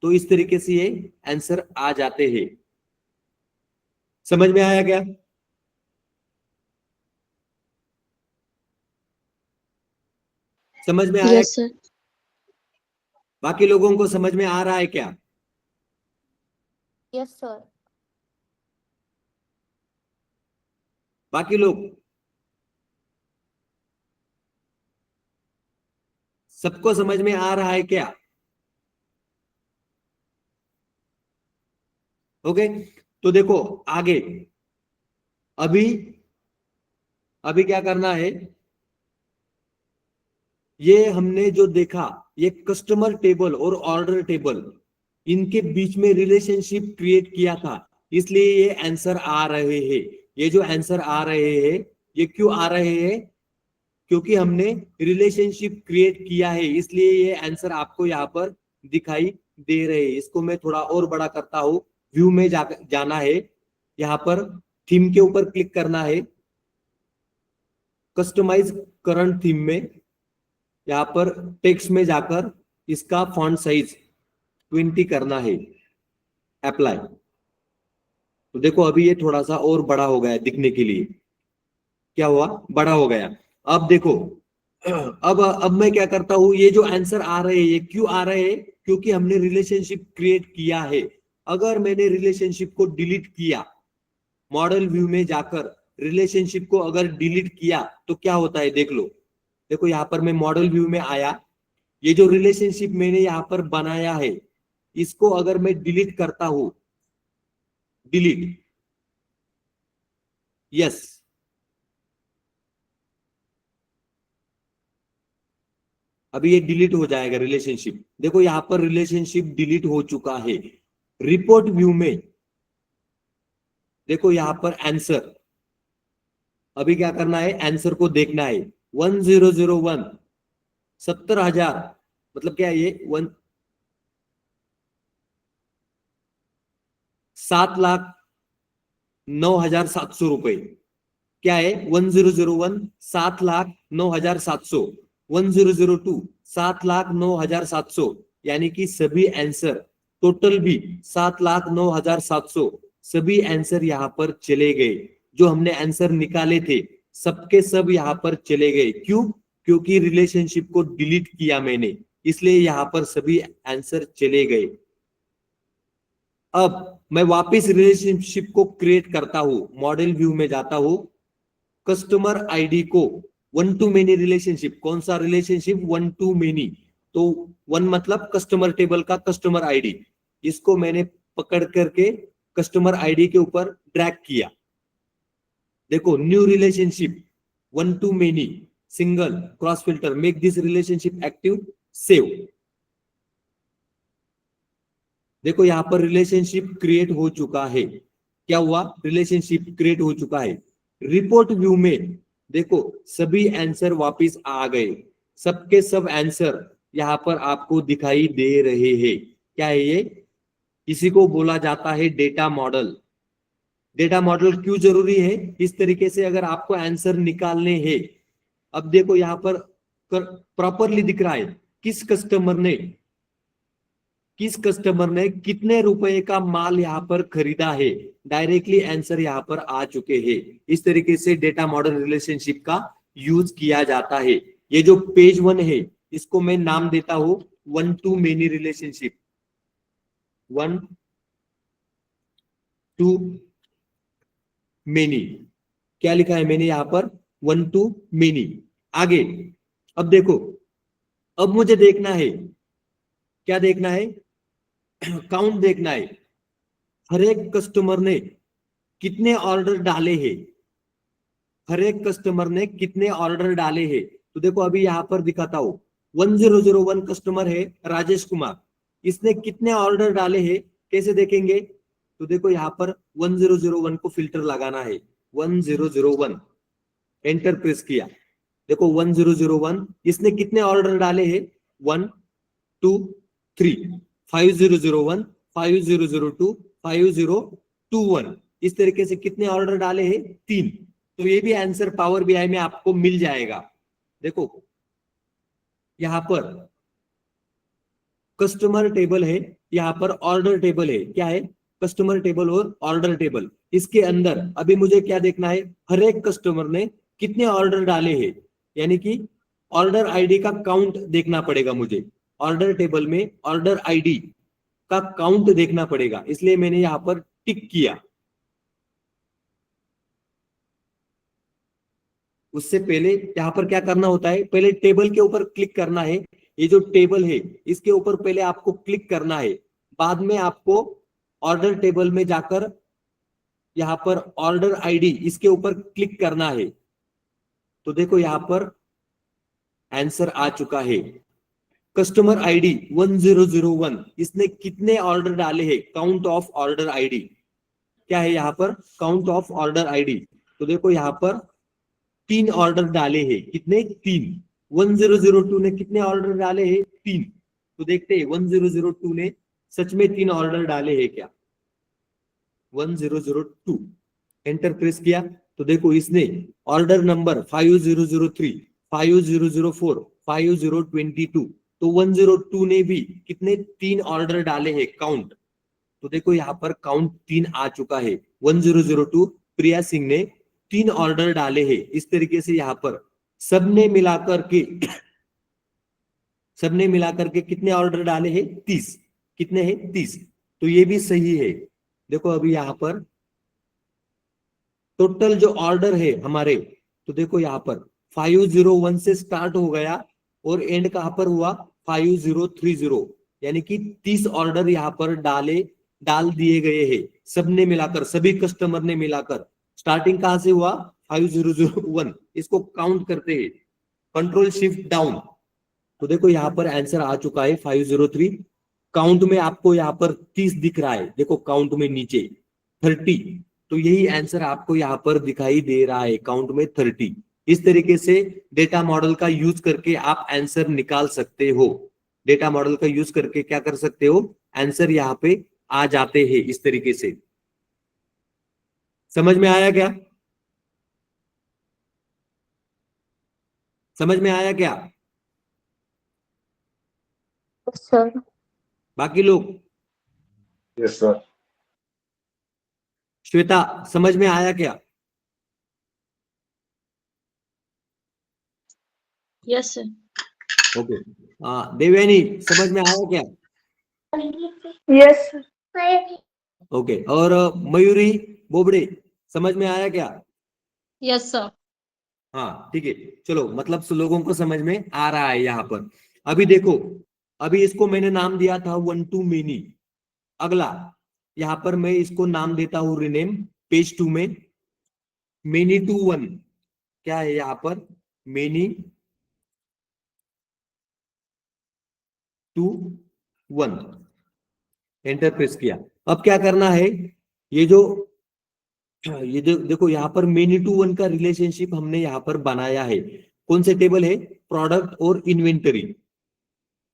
तो इस तरीके से ये आंसर आ जाते हैं। समझ में आया क्या? समझ में आया? Yes sir. बाकी लोगों को समझ में आ रहा है क्या? Yes, sir. बाकी लोग सबको समझ में आ रहा है क्या? ओके, तो देखो आगे अभी अभी क्या करना है? ये हमने जो देखा, ये कस्टमर टेबल और ऑर्डर टेबल, इनके बीच में रिलेशनशिप क्रिएट किया था, इसलिए ये आंसर आ रहे हैं। ये जो आंसर आ रहे हैं, ये क्यों आ रहे हैं? क्योंकि हमने रिलेशनशिप क्रिएट किया है, इसलिए ये आंसर आपको यहाँ पर दिखाई दे रहे हैं। इसको मैं थोड़ा और बड़ा करता हूं। व्यू में जाना है, यहाँ पर थीम के ऊपर क्लिक करना है, कस्टमाइज करंट थीम में, यहाँ पर टेक्स्ट में जाकर इसका फॉन्ट साइज 20 करना है, अप्लाई। तो देखो अभी ये थोड़ा सा और बड़ा हो गया दिखने के लिए। क्या हुआ? बड़ा हो गया। अब देखो अब मैं क्या करता हूं? ये जो आंसर आ रहे हैं, ये क्यों आ रहे हैं? क्योंकि हमने रिलेशनशिप क्रिएट किया है। अगर मैंने रिलेशनशिप को डिलीट किया, मॉडल व्यू में जाकर रिलेशनशिप को अगर डिलीट किया, तो क्या होता है? देख लो। देखो यहाँ पर मैं मॉडल व्यू में आया, ये जो रिलेशनशिप मैंने यहाँ पर बनाया है, इसको अगर मैं डिलीट करता हूं, डिलीट, यस, अभी ये डिलीट हो जाएगा रिलेशनशिप। देखो यहाँ पर रिलेशनशिप डिलीट हो चुका है। रिपोर्ट व्यू में देखो यहाँ पर आंसर, अभी क्या करना है? आंसर को देखना है। 1001 70,000, मतलब क्या है ये? 7,09,700 रुपए। क्या है 1001 7,09,700, 1002 7,09,700, यानी कि सभी आंसर टोटल भी 7,09,700 सभी आंसर यहाँ पर चले गए। जो हमने आंसर निकाले थे सबके सब यहाँ पर चले गए। क्यों? क्योंकि रिलेशनशिप को डिलीट किया मैंने, इसलिए यहाँ पर सभी आंसर चले गए। अब मैं वापस रिलेशनशिप को क्रिएट करता हूं, मॉडल व्यू में जाता हूं, कस्टमर आईडी को वन टू मेनी रिलेशनशिप, कौन सा रिलेशनशिप? One to many. तो वन मतलब कस्टमर टेबल का कस्टमर आईडी, इसको मैंने पकड़ करके कस्टमर आईडी के ऊपर ड्रैग किया। देखो new relationship one to many single cross filter, make this relationship active, save. देखो यहां पर रिलेशनशिप क्रिएट हो चुका है। क्या हुआ? रिलेशनशिप क्रिएट हो चुका है। रिपोर्ट व्यू में देखो सभी आंसर वापस आ गए, सबके सब आंसर यहां पर आपको दिखाई दे रहे हैं। क्या है ये? इसी को बोला जाता है डेटा मॉडल। डेटा मॉडल क्यों जरूरी है? इस तरीके से अगर आपको आंसर निकालने हैं, अब देखो यहां पर प्रॉपरली दिख रहा है किस कस्टमर ने कितने रुपए का माल यहाँ पर खरीदा है, डायरेक्टली आंसर यहाँ पर आ चुके हैं। इस तरीके से डेटा मॉडल रिलेशनशिप का यूज किया जाता है। ये जो पेज 1 है इसको मैं नाम देता हूं one to many relationship, one to many. क्या लिखा है मैंने यहाँ पर? One to many. आगे अब देखो, अब मुझे देखना है, क्या देखना है? काउंट देखना है, हर एक कस्टमर ने कितने ऑर्डर डाले हैं, हर एक कस्टमर ने कितने ऑर्डर डाले हैं। तो देखो अभी यहां पर दिखाता हूं, 1001 कस्टमर है राजेश कुमार, इसने कितने ऑर्डर डाले हैं, कैसे देखेंगे? तो देखो यहां पर 1001 को फिल्टर लगाना है, 1001 एंटर प्रेस किया। देखो 1001 इसने कितने ऑर्डर डाले हैं? 1 2 3, 5001 5002 5021, इस तरीके से कितने ऑर्डर डाले हैं? 3। तो ये भी आंसर पावर बीआई में आपको मिल जाएगा। देखो यहां पर कस्टमर टेबल है, यहां पर ऑर्डर टेबल है। क्या है? कस्टमर टेबल और ऑर्डर टेबल। इसके अंदर अभी मुझे क्या देखना है? हर एक कस्टमर ने कितने ऑर्डर डाले हैं, यानी कि ऑर्डर आईडी का काउंट देखना पड़ेगा मुझे। ऑर्डर टेबल में ऑर्डर आईडी का काउंट देखना पड़ेगा, इसलिए मैंने यहां पर टिक किया। उससे पहले यहां पर क्या करना होता है? पहले टेबल के ऊपर क्लिक करना है। ये जो टेबल है इसके ऊपर पहले आपको क्लिक करना है, बाद में आपको ऑर्डर टेबल में जाकर यहां पर ऑर्डर आईडी इसके ऊपर क्लिक करना है। तो देखो यहां पर आंसर आ चुका है। कस्टमर आईडी 1001, इसने कितने ऑर्डर डाले हैं? Count of order ID. क्या है यहाँ पर? Count of order ID. तो देखो यहाँ पर 3 ऑर्डर डाले हैं, कितने? 3। 1002 ने कितने ऑर्डर डाले हैं? 3। तो देखते हैं 1002 ने सच में 3 ऑर्डर डाले हैं क्या? 1002 एंटर प्रेस किया तो देखो इसने ऑर्डर नंबर 5003 5004 5022, तो 102 ने भी कितने? 3 ऑर्डर डाले हैं, काउंट। तो देखो यहाँ पर काउंट 3 आ चुका है। 1002 प्रिया सिंह ने 3 ऑर्डर डाले हैं। इस तरीके से यहाँ पर सबने मिलाकर के कितने ऑर्डर डाले हैं? 30। कितने हैं? 30। तो ये भी सही है। देखो अभी यहाँ पर टोटल जो ऑर्डर है हमारे, तो देखो यहाँ पर 501 से स्टार्ट हो गया और एंड कहां पर हुआ? 5030, यानी कि 30 ऑर्डर यहाँ पर डाल दिए गए हैं। सबने मिलाकर, सभी कस्टमर ने मिलाकर। स्टार्टिंग कहां से हुआ? 5001। इसको काउंट करते हैं, कंट्रोल शिफ्ट डाउन। तो देखो यहाँ पर आंसर आ चुका है 503। काउंट में आपको यहाँ पर 30 दिख रहा है, देखो काउंट में नीचे 30। तो यही आंसर आपको यहाँ पर दिखाई दे रहा है, काउंट में 30। इस तरीके से डेटा मॉडल का यूज करके आप आंसर निकाल सकते हो। डेटा मॉडल का यूज करके क्या कर सकते हो? आंसर यहाँ पे आ जाते हैं इस तरीके से। समझ में आया क्या? समझ में आया क्या? सर। बाकी लोग? Yes sir. श्वेता, समझ में आया क्या? Yes sir. ओके। देवयानी, समझ में आया क्या? Yes sir. ओके। और मयूरी बोबड़े, समझ में आया क्या? Yes sir. हाँ ठीक है, चलो, मतलब लोगों को समझ में आ रहा है यहाँ पर। अभी देखो, अभी इसको मैंने नाम दिया था वन टू मेनी। अगला यहाँ पर मैं इसको नाम देता हूँ रिनेम, पेज 2 में मेनी टू वन। क्या है यहाँ पर? Many to one, enter press किया। अब क्या करना है, ये जो देखो यहाँ पर मेनी टू वन का रिलेशनशिप हमने यहाँ पर बनाया है। कौन से टेबल है? प्रोडक्ट और इन्वेंटरी।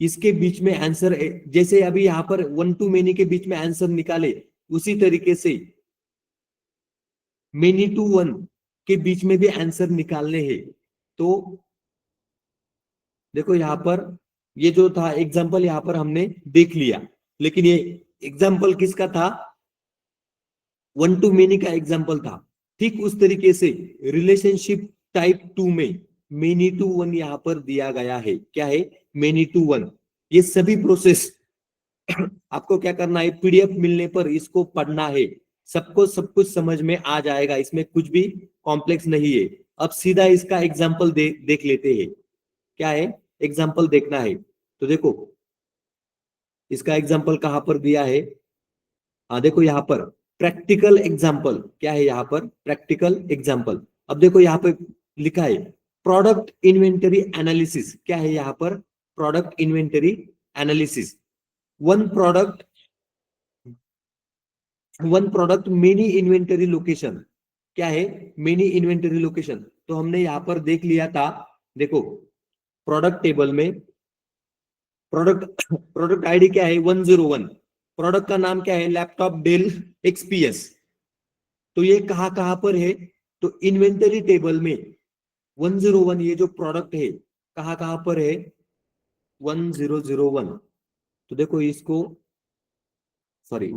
इसके बीच में आंसर, जैसे अभी यहाँ पर वन टू मेनी के बीच में आंसर निकाले, उसी तरीके से मेनी टू वन के बीच में भी आंसर निकालने हैं। तो देखो यहाँ पर ये जो था एग्जाम्पल यहाँ पर हमने देख लिया, लेकिन ये एग्जाम्पल किसका था? वन टू मेनी का एग्जाम्पल था। ठीक उस तरीके से रिलेशनशिप टाइप 2 में मेनी टू वन यहाँ पर दिया गया है। क्या है? Many to one. ये सभी प्रोसेस आपको क्या करना है, पीडीएफ मिलने पर इसको पढ़ना है। सबको सब कुछ समझ में आ जाएगा, इसमें कुछ भी कॉम्प्लेक्स नहीं है। अब सीधा इसका एग्जाम्पल देख लेते हैं। क्या है? एग्जाम्पल देखना है। तो देखो इसका एग्जाम्पल कहां पर दिया है? हाँ देखो यहाँ पर प्रैक्टिकल एग्जाम्पल। क्या है यहाँ पर? Practical example. अब देखो यहाँ पे लिखा है प्रोडक्ट इन्वेंटरी एनालिसिस। क्या है यहाँ पर? Product inventory analysis. One product many inventory location. क्या है? Many inventory location. तो हमने यहाँ पर देख लिया था, देखो प्रोडक्ट टेबल में प्रोडक्ट आईडी क्या है? 101। प्रोडक्ट का नाम क्या है? Laptop Dell XPS। तो ये कहां पर है? तो इन्वेंटरी टेबल में 101 ये जो प्रोडक्ट है कहां पर है? 1001। तो देखो इसको, सॉरी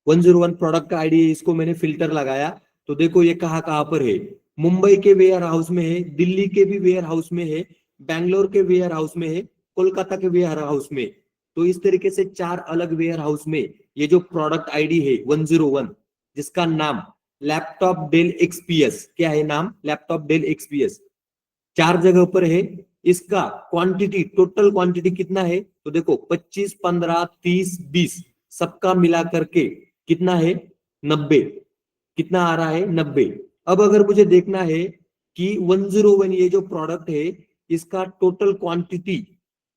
101 प्रोडक्ट का आईडी, इसको मैंने फिल्टर लगाया। तो देखो ये कहां पर है? मुंबई के वेयर हाउस में है, दिल्ली के भी वेयर हाउस में है, बैंगलोर के वेयर हाउस में है, कोलकाता के वेयर हाउस में। तो इस तरीके से 4 अलग वेयर हाउस में ये जो प्रोडक्ट आईडी है 101, जिसका नाम लैपटॉप डेल XPS। क्या है नाम? Laptop Dell XPS। 4 जगह पर है। इसका क्वांटिटी, टोटल क्वांटिटी कितना है? तो देखो 25, 15, 30, 20 सबका मिला करके कितना है? 90। कितना आ रहा है? 90। अब अगर मुझे देखना है कि 101 ये जो प्रोडक्ट है इसका टोटल क्वांटिटी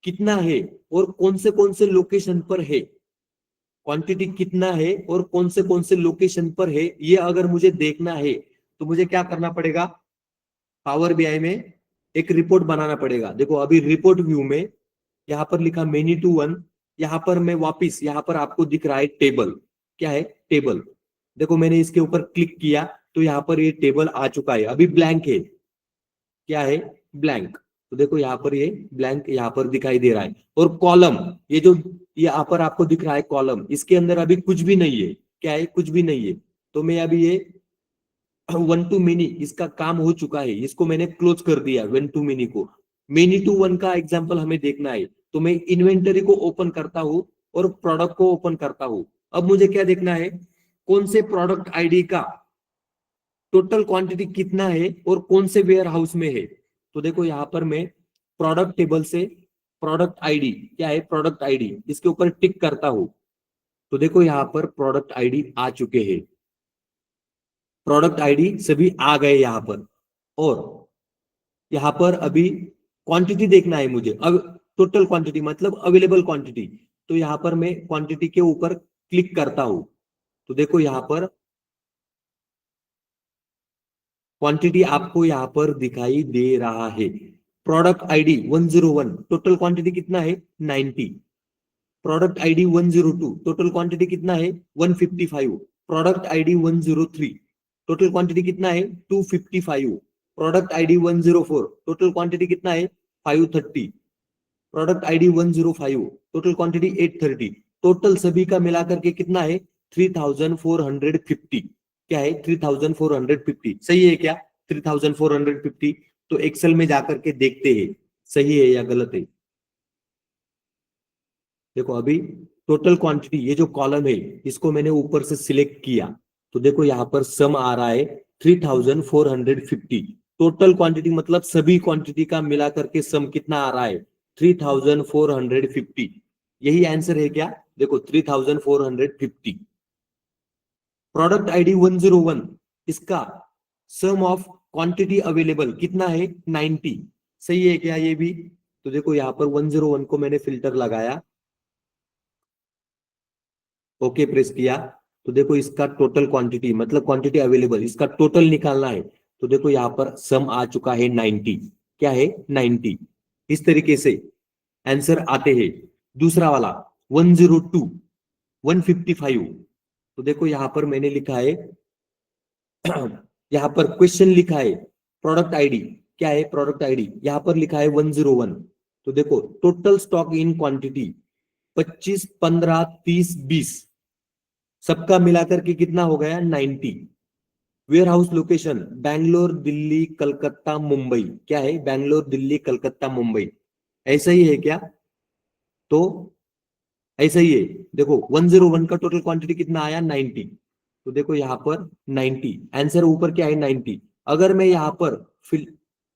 कितना है और कौन से लोकेशन पर है, क्वांटिटी कितना है और कौन से लोकेशन पर है, ये अगर मुझे देखना है तो मुझे क्या करना पड़ेगा? पावर BI में एक रिपोर्ट बनाना पड़ेगा। देखो अभी रिपोर्ट व्यू में यहाँ पर लिखा मेनी टू वन, यहाँ पर मैं वापिस, यहाँ पर आपको दिख रहा है टेबल। क्या है? टेबल। देखो मैंने इसके ऊपर क्लिक किया तो यहाँ पर ये टेबल आ चुका है, अभी ब्लैंक है। क्या है? ब्लैंक। तो देखो यहाँ पर ये ब्लैंक यहाँ पर दिखाई दे रहा है। और कॉलम, ये जो यहाँ पर आपको दिख रहा है कॉलम, इसके अंदर अभी कुछ भी नहीं है। क्या है? कुछ भी नहीं है। तो मैं अभी ये वन टू मेनी, इसका काम हो चुका है, इसको मैंने क्लोज कर दिया वन टू मेनी को। मेनी टू वन का एग्जांपल हमें देखना है, तो मैं इन्वेंटरी को ओपन करता हूं और प्रोडक्ट को ओपन करता हूं। अब मुझे क्या देखना है? कौन से प्रोडक्ट आईडी का टोटल क्वांटिटी कितना है और कौन से वेयर हाउस में है। तो देखो यहाँ पर मैं प्रोडक्ट टेबल से प्रोडक्ट आईडी, क्या है? प्रोडक्ट आईडी, इसके ऊपर टिक करता हूं। तो देखो यहाँ पर प्रोडक्ट आईडी आ चुके हैं, प्रोडक्ट आईडी सभी आ गए यहाँ पर। और यहाँ पर अभी क्वांटिटी देखना है मुझे, अब टोटल क्वांटिटी मतलब अवेलेबल क्वांटिटी। तो यहाँ पर मैं क्वांटिटी के ऊपर क्लिक करता हूं। तो देखो यहाँ पर क्वांटिटी आपको यहाँ पर दिखाई दे रहा है। प्रोडक्ट आईडी 101, टोटल क्वांटिटी कितना है? 90। प्रोडक्ट आईडी 102, टोटल क्वांटिटी कितना है? 155। प्रोडक्ट आईडी 103, टोटल क्वांटिटी कितना है? 255। प्रोडक्ट आईडी 104, टोटल क्वांटिटी कितना है 530, product ID 105, total quantity 830, total सभी का मिलाकर के कितना है 3450, क्या है 3450, सही है क्या 3450? तो एक्सेल में जाकर के देखते हैं सही है या गलत है। देखो अभी टोटल क्वांटिटी, ये जो कॉलम है इसको मैंने ऊपर से सिलेक्ट किया, तो देखो यहाँ पर सम आ रहा है 3450, टोटल क्वांटिटी मतलब सभी क्वांटिटी का मिला करके सम कितना आ रहा है 3450, यही आंसर है क्या, देखो 3450। प्रोडक्ट आईडी 101, इसका सम ऑफ क्वांटिटी अवेलेबल कितना है 90, सही है क्या ये भी? तो देखो यहाँ पर 101 को मैंने फिल्टर लगाया, ओके प्रेस किया, तो देखो इसका टोटल क्वांटिटी मतलब क्वांटिटी अवेलेबल, इसका टोटल निकालना है, तो देखो यहाँ पर सम आ चुका है 90, क्या है 90। इस तरीके से आंसर आते हैं। दूसरा वाला 102, 155, तो देखो यहाँ पर मैंने लिखा है यहाँ पर क्वेश्चन लिखा है प्रोडक्ट आईडी, क्या है प्रोडक्ट आईडी, यहाँ पर लिखा है 101, तो देखो टोटल स्टॉक इन क्वांटिटी 25, 15, 30, 20, सबका मिलाकर के कितना हो गया 90। Warehouse location Bangalore, Delhi, Calcutta, Mumbai, क्या है बैंगलोर, दिल्ली, कलकत्ता, मुंबई, ऐसा ही है क्या? तो ऐसा ही है। देखो 101 का टोटल क्वांटिटी कितना आया 90, तो देखो यहाँ पर 90, आंसर ऊपर क्या है 90। अगर मैं यहाँ पर फिल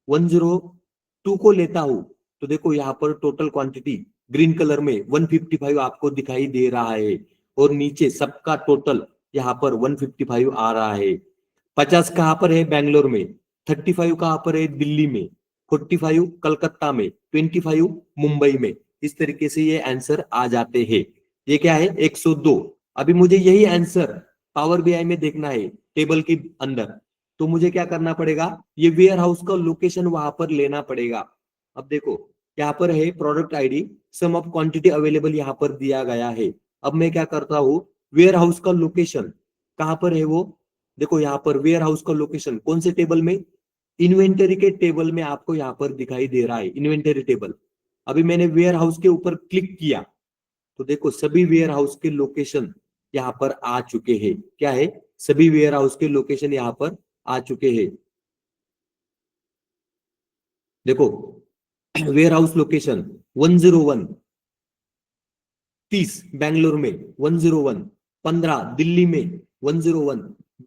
102 को लेता हूं, तो देखो यहाँ पर टोटल क्वांटिटी ग्रीन कलर में 155 आपको दिखाई दे रहा है, और नीचे सबका टोटल यहाँ पर 155 आ रहा है। 50 कहां पर है बैंगलोर में, 35 कहां पर है दिल्ली में, 45 कलकत्ता में, 25 मुंबई में, इस तरीके से ये आंसर आ जाते हैं। ये क्या है 102। अभी मुझे यही आंसर पावर बीआई में देखना है टेबल के अंदर, तो मुझे क्या करना पड़ेगा, ये वेयर हाउस का लोकेशन वहां पर लेना पड़ेगा। अब देखो यहाँ पर है product ID, sum of quantity available यहाँ पर दिया गया है। अब मैं क्या करता हूँ, वेयर हाउस का लोकेशन कहां पर है वो, देखो यहाँ पर वेयर हाउस का लोकेशन कौन से टेबल में, इन्वेंटरी के टेबल में आपको यहाँ पर दिखाई दे रहा है इन्वेंटरी टेबल। अभी मैंने वेयर हाउस के ऊपर क्लिक किया, तो देखो सभी वेयर हाउस के लोकेशन यहाँ पर आ चुके हैं, क्या है सभी वेयर हाउस के लोकेशन यहाँ पर आ चुके हैं। देखो वेयर हाउस लोकेशन 101 30 बैंगलोर में, 101 15 दिल्ली में, 101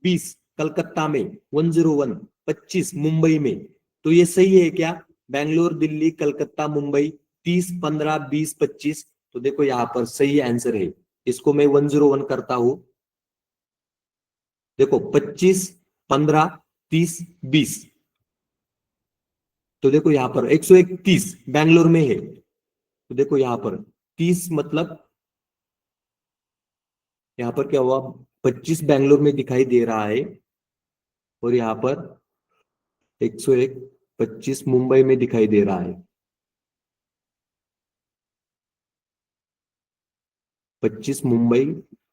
20 कलकत्ता में, 101 25 मुंबई में, तो ये सही है क्या, बैंगलोर, दिल्ली, कलकत्ता, मुंबई 30 15 20 25, तो देखो यहाँ पर सही आंसर है। इसको मैं 101 करता हूं, देखो 25 15 30 20, तो देखो यहाँ पर 131 बैंगलोर में है, तो देखो यहाँ पर 30 मतलब यहाँ पर क्या हुआ 25 बैंगलोर में दिखाई दे रहा है, और यहाँ पर 101 25 मुंबई में दिखाई दे रहा है। 25 मुंबई,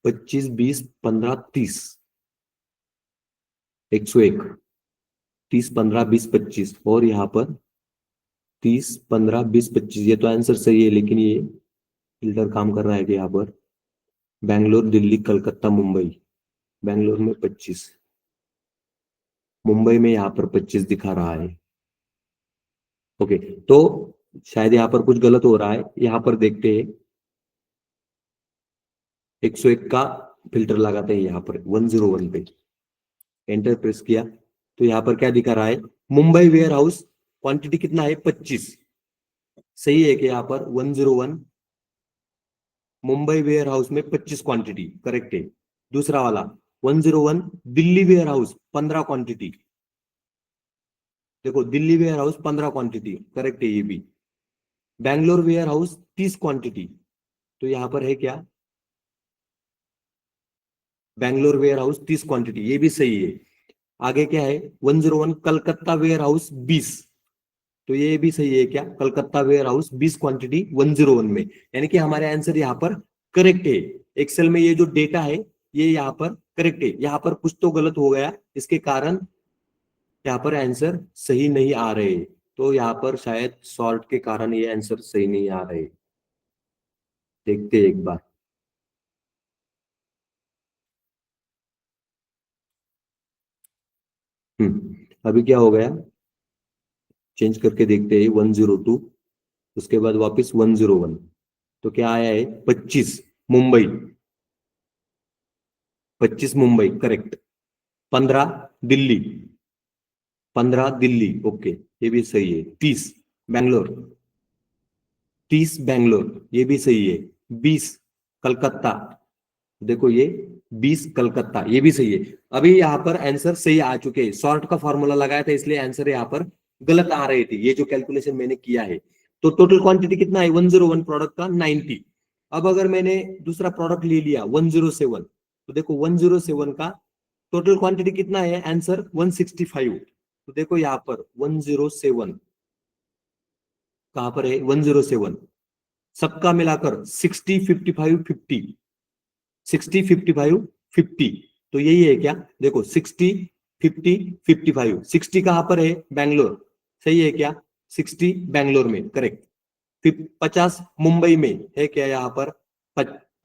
25 20 15 30, 101 30 15 20 25, और यहाँ पर 30 15 20 25, ये तो आंसर सही है, लेकिन ये फिल्टर काम कर रहा है कि यहाँ पर बैंगलोर, दिल्ली, कलकत्ता, मुंबई, बैंगलोर में 25, मुंबई में यहाँ पर 25 दिखा रहा है। ओके, तो शायद यहाँ पर कुछ गलत हो रहा है, यहाँ पर देखते हैं 101 का फिल्टर लगाते हैं, यहाँ पर 101 पे एंटर प्रेस किया, तो यहाँ पर क्या दिखा रहा है, मुंबई वेयर हाउस क्वांटिटी कितना है 25, सही है कि यहाँ पर 101 मुंबई वेयर हाउस में 25 क्वांटिटी करेक्ट है। दूसरा वाला 101 दिल्ली वेयर हाउस 15 क्वांटिटी, देखो Delhi warehouse 15 quantity correct है ये भी। बैंगलोर वेयर हाउस 30 क्वांटिटी, तो यहां पर है क्या, बैंगलोर वेयर हाउस 30 क्वांटिटी, ये भी सही है। आगे क्या है 101 कलकत्ता वेयर हाउस 20, तो ये भी सही है क्या, कलकत्ता वेयर हाउस 20 क्वांटिटी 101 में, यानी कि हमारे आंसर यहाँ पर करेक्ट है। एक्सेल में ये जो डेटा है ये यहाँ पर करेक्ट है, यहाँ पर कुछ तो गलत हो गया, इसके कारण यहाँ पर आंसर सही नहीं आ रहे, तो यहाँ पर शायद सॉर्ट के कारण ये आंसर सही नहीं आ रहे। देखते हैं एक बार। अभी क्या हो गया, चेंज करके देखते हैं। 102, उसके बाद वापस 101, तो क्या आया है 25 मुंबई। 25 मुंबई करेक्ट। 15 दिल्ली। 15 दिल्ली ओके, ये भी सही है। 30 बैंगलोर। 30 बैंगलोर ये भी सही है। 20 कलकत्ता। देखो ये 20 कलकत्ता ये भी सही है। अभी यहाँ पर आंसर सही आ चुके हैं। सॉर्ट का फॉर्मूला लगाया था इसलिए आंसर यहाँ पर गलत आ रहे थे, ये जो कैलकुलेशन मैंने किया है। तो टोटल क्वांटिटी कितना है 101 प्रोडक्ट का 90। अब अगर मैंने दूसरा प्रोडक्ट ले लिया 107, तो देखो 107 का टोटल क्वांटिटी कितना है, आंसर 165। तो देखो यहाँ पर 107 कहां पर है, 107 सबका मिलाकर 60 55 50। 60 55 50 तो यही है क्या, देखो 60 50 55। 60 कहां पर है, बैंगलोर, सही है क्या, 60 बैंगलोर में करेक्ट। 50 मुंबई में है क्या, यहाँ पर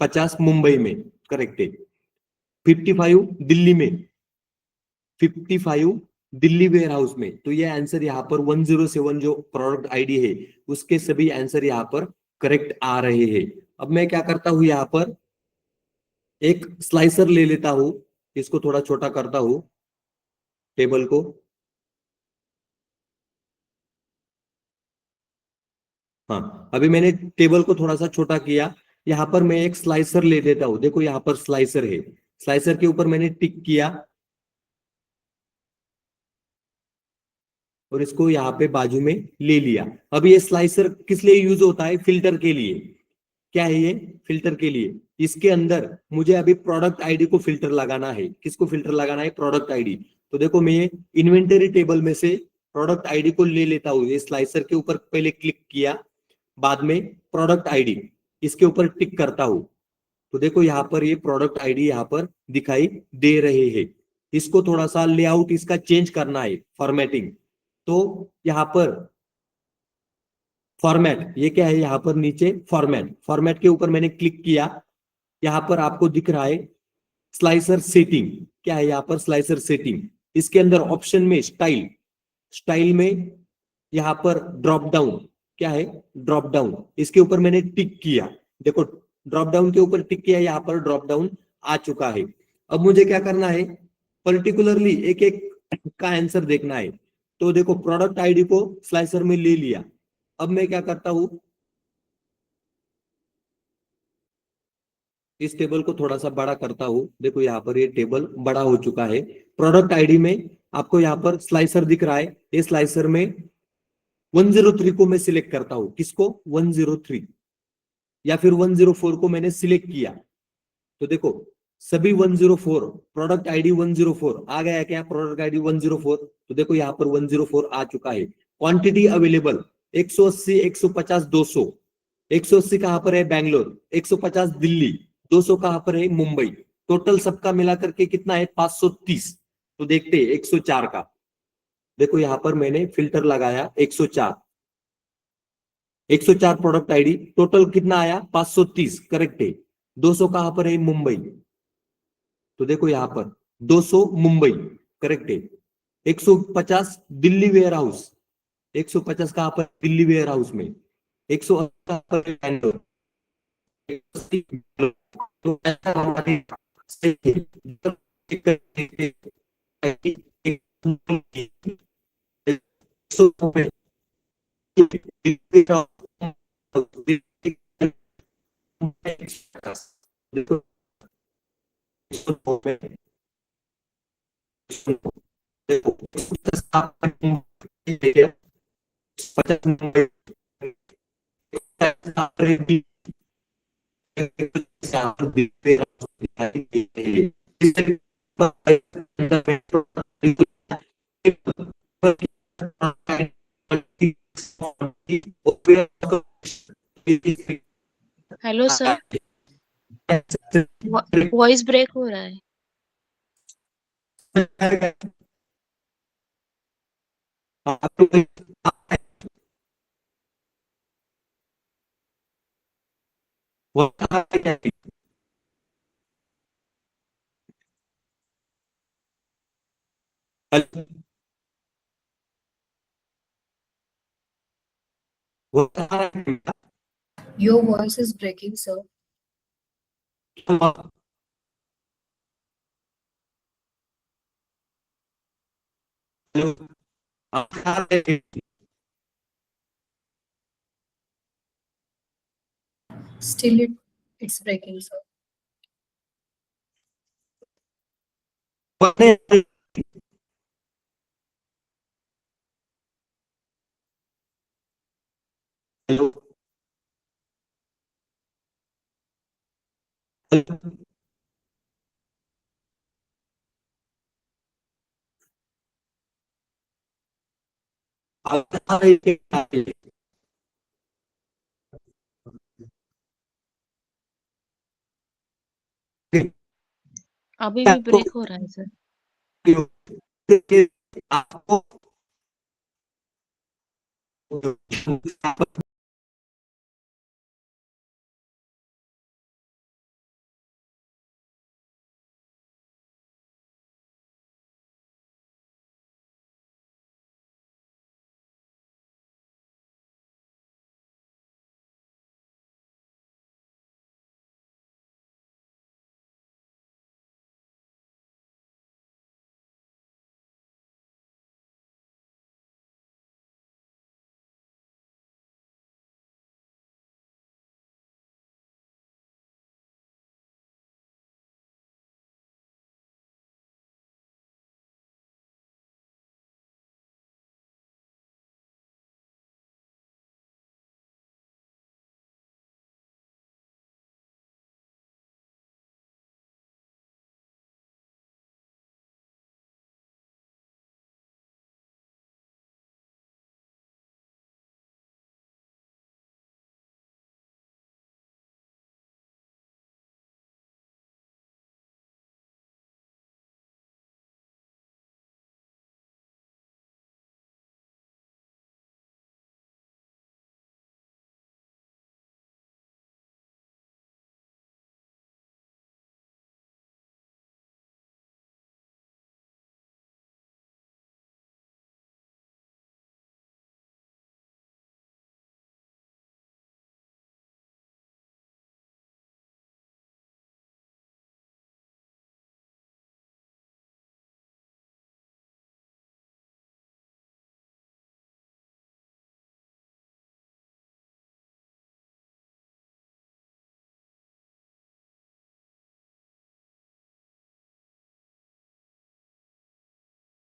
50 मुंबई में करेक्ट है। 55 दिल्ली में, 55 दिल्ली वेयर हाउस में। तो ये आंसर यहाँ पर 107 जो प्रोडक्ट आईडी है उसके सभी आंसर यहाँ पर करेक्ट आ रहे हैं। अब मैं क्या करता हूं, यहाँ पर एक स्लाइसर ले लेता हूं, इसको थोड़ा छोटा करता हूं टेबल को। हाँ अभी मैंने टेबल को थोड़ा सा छोटा किया। यहाँ पर मैं एक स्लाइसर ले लेता हूं, देखो यहाँ पर स्लाइसर है, स्लाइसर के ऊपर मैंने टिक किया और इसको यहाँ पे बाजू में ले लिया। अब ये स्लाइसर किस लिए यूज होता है, फिल्टर के लिए। क्या है ये, फिल्टर के लिए। इसके अंदर मुझे अभी प्रोडक्ट आईडी को फिल्टर लगाना है। किसको फिल्टर लगाना है, प्रोडक्ट आईडी। तो देखो मैं इन्वेंटरी टेबल में से प्रोडक्ट आईडी को ले लेता हूँ। ये स्लाइसर के ऊपर पहले क्लिक किया, बाद में प्रोडक्ट आईडी इसके ऊपर टिक करता हूं। तो देखो यहाँ पर ये प्रोडक्ट आईडी यहाँ पर दिखाई दे रहे हैं। इसको थोड़ा सा लेआउट इसका चेंज करना है, फॉर्मेटिंग। तो यहाँ पर फॉर्मेट, ये क्या है, यहाँ पर नीचे फॉर्मेट, फॉर्मेट के ऊपर मैंने क्लिक किया। यहाँ पर आपको दिख रहा है स्लाइसर सेटिंग। क्या है यहाँ पर, स्लाइसर सेटिंग। इसके अंदर ऑप्शन में स्टाइल, स्टाइल में यहाँ पर ड्रॉप डाउन, क्या है ड्रॉप डाउन, इसके ऊपर मैंने टिक किया। देखो ड्रॉप डाउन के ऊपर टिक किया, यहाँ पर ड्रॉप डाउन आ चुका है। अब मुझे क्या करना है, पर्टिकुलरली एक एक का आंसर देखना है। तो देखो प्रोडक्ट आईडी को स्लाइसर में ले लिया। अब मैं क्या करता हूं, इस टेबल को थोड़ा सा बड़ा करता हूं। देखो यहाँ पर ये टेबल बड़ा हो चुका है। प्रोडक्ट आईडी में आपको यहाँ पर स्लाइसर दिख रहा है, ये स्लाइसर में 103 को मैं सिलेक्ट करता हूं। किसको, 103, या फिर 104 को मैंने सिलेक्ट किया। तो देखो सभी 104, प्रोडक्ट आईडी 104 आ गया क्या, प्रोडक्ट आईडी 104। तो देखो यहाँ पर 104 आ चुका है। Quantity available 180 150 200। 180 कहां पर है, बैंगलोर। 150 दिल्ली। 200 कहां पर है, मुंबई। टोटल सबका मिला करके कितना है, 530। तो देखते हैं 104 का। देखो यहाँ पर मैंने फिल्टर लगाया 104। 104 प्रोडक्ट आईडी, टोटल कितना आया 530 करेक्ट है। 200 कहां पर है, मुंबई। तो देखो यहाँ पर 200 मुंबई करेक्ट है। 150 दिल्ली वेयर हाउस, 150 कहां पर, दिल्ली वेयर हाउस में। 180 पर बैंगलोर। 180 तो ऐसा हमारी सही है। देखो 50 number hello sir, voice break हो रहा है। Your voice is breaking, sir. Still, it's breaking, sir. Hello. अभी भी ब्रेक हो रहा है सर। आपको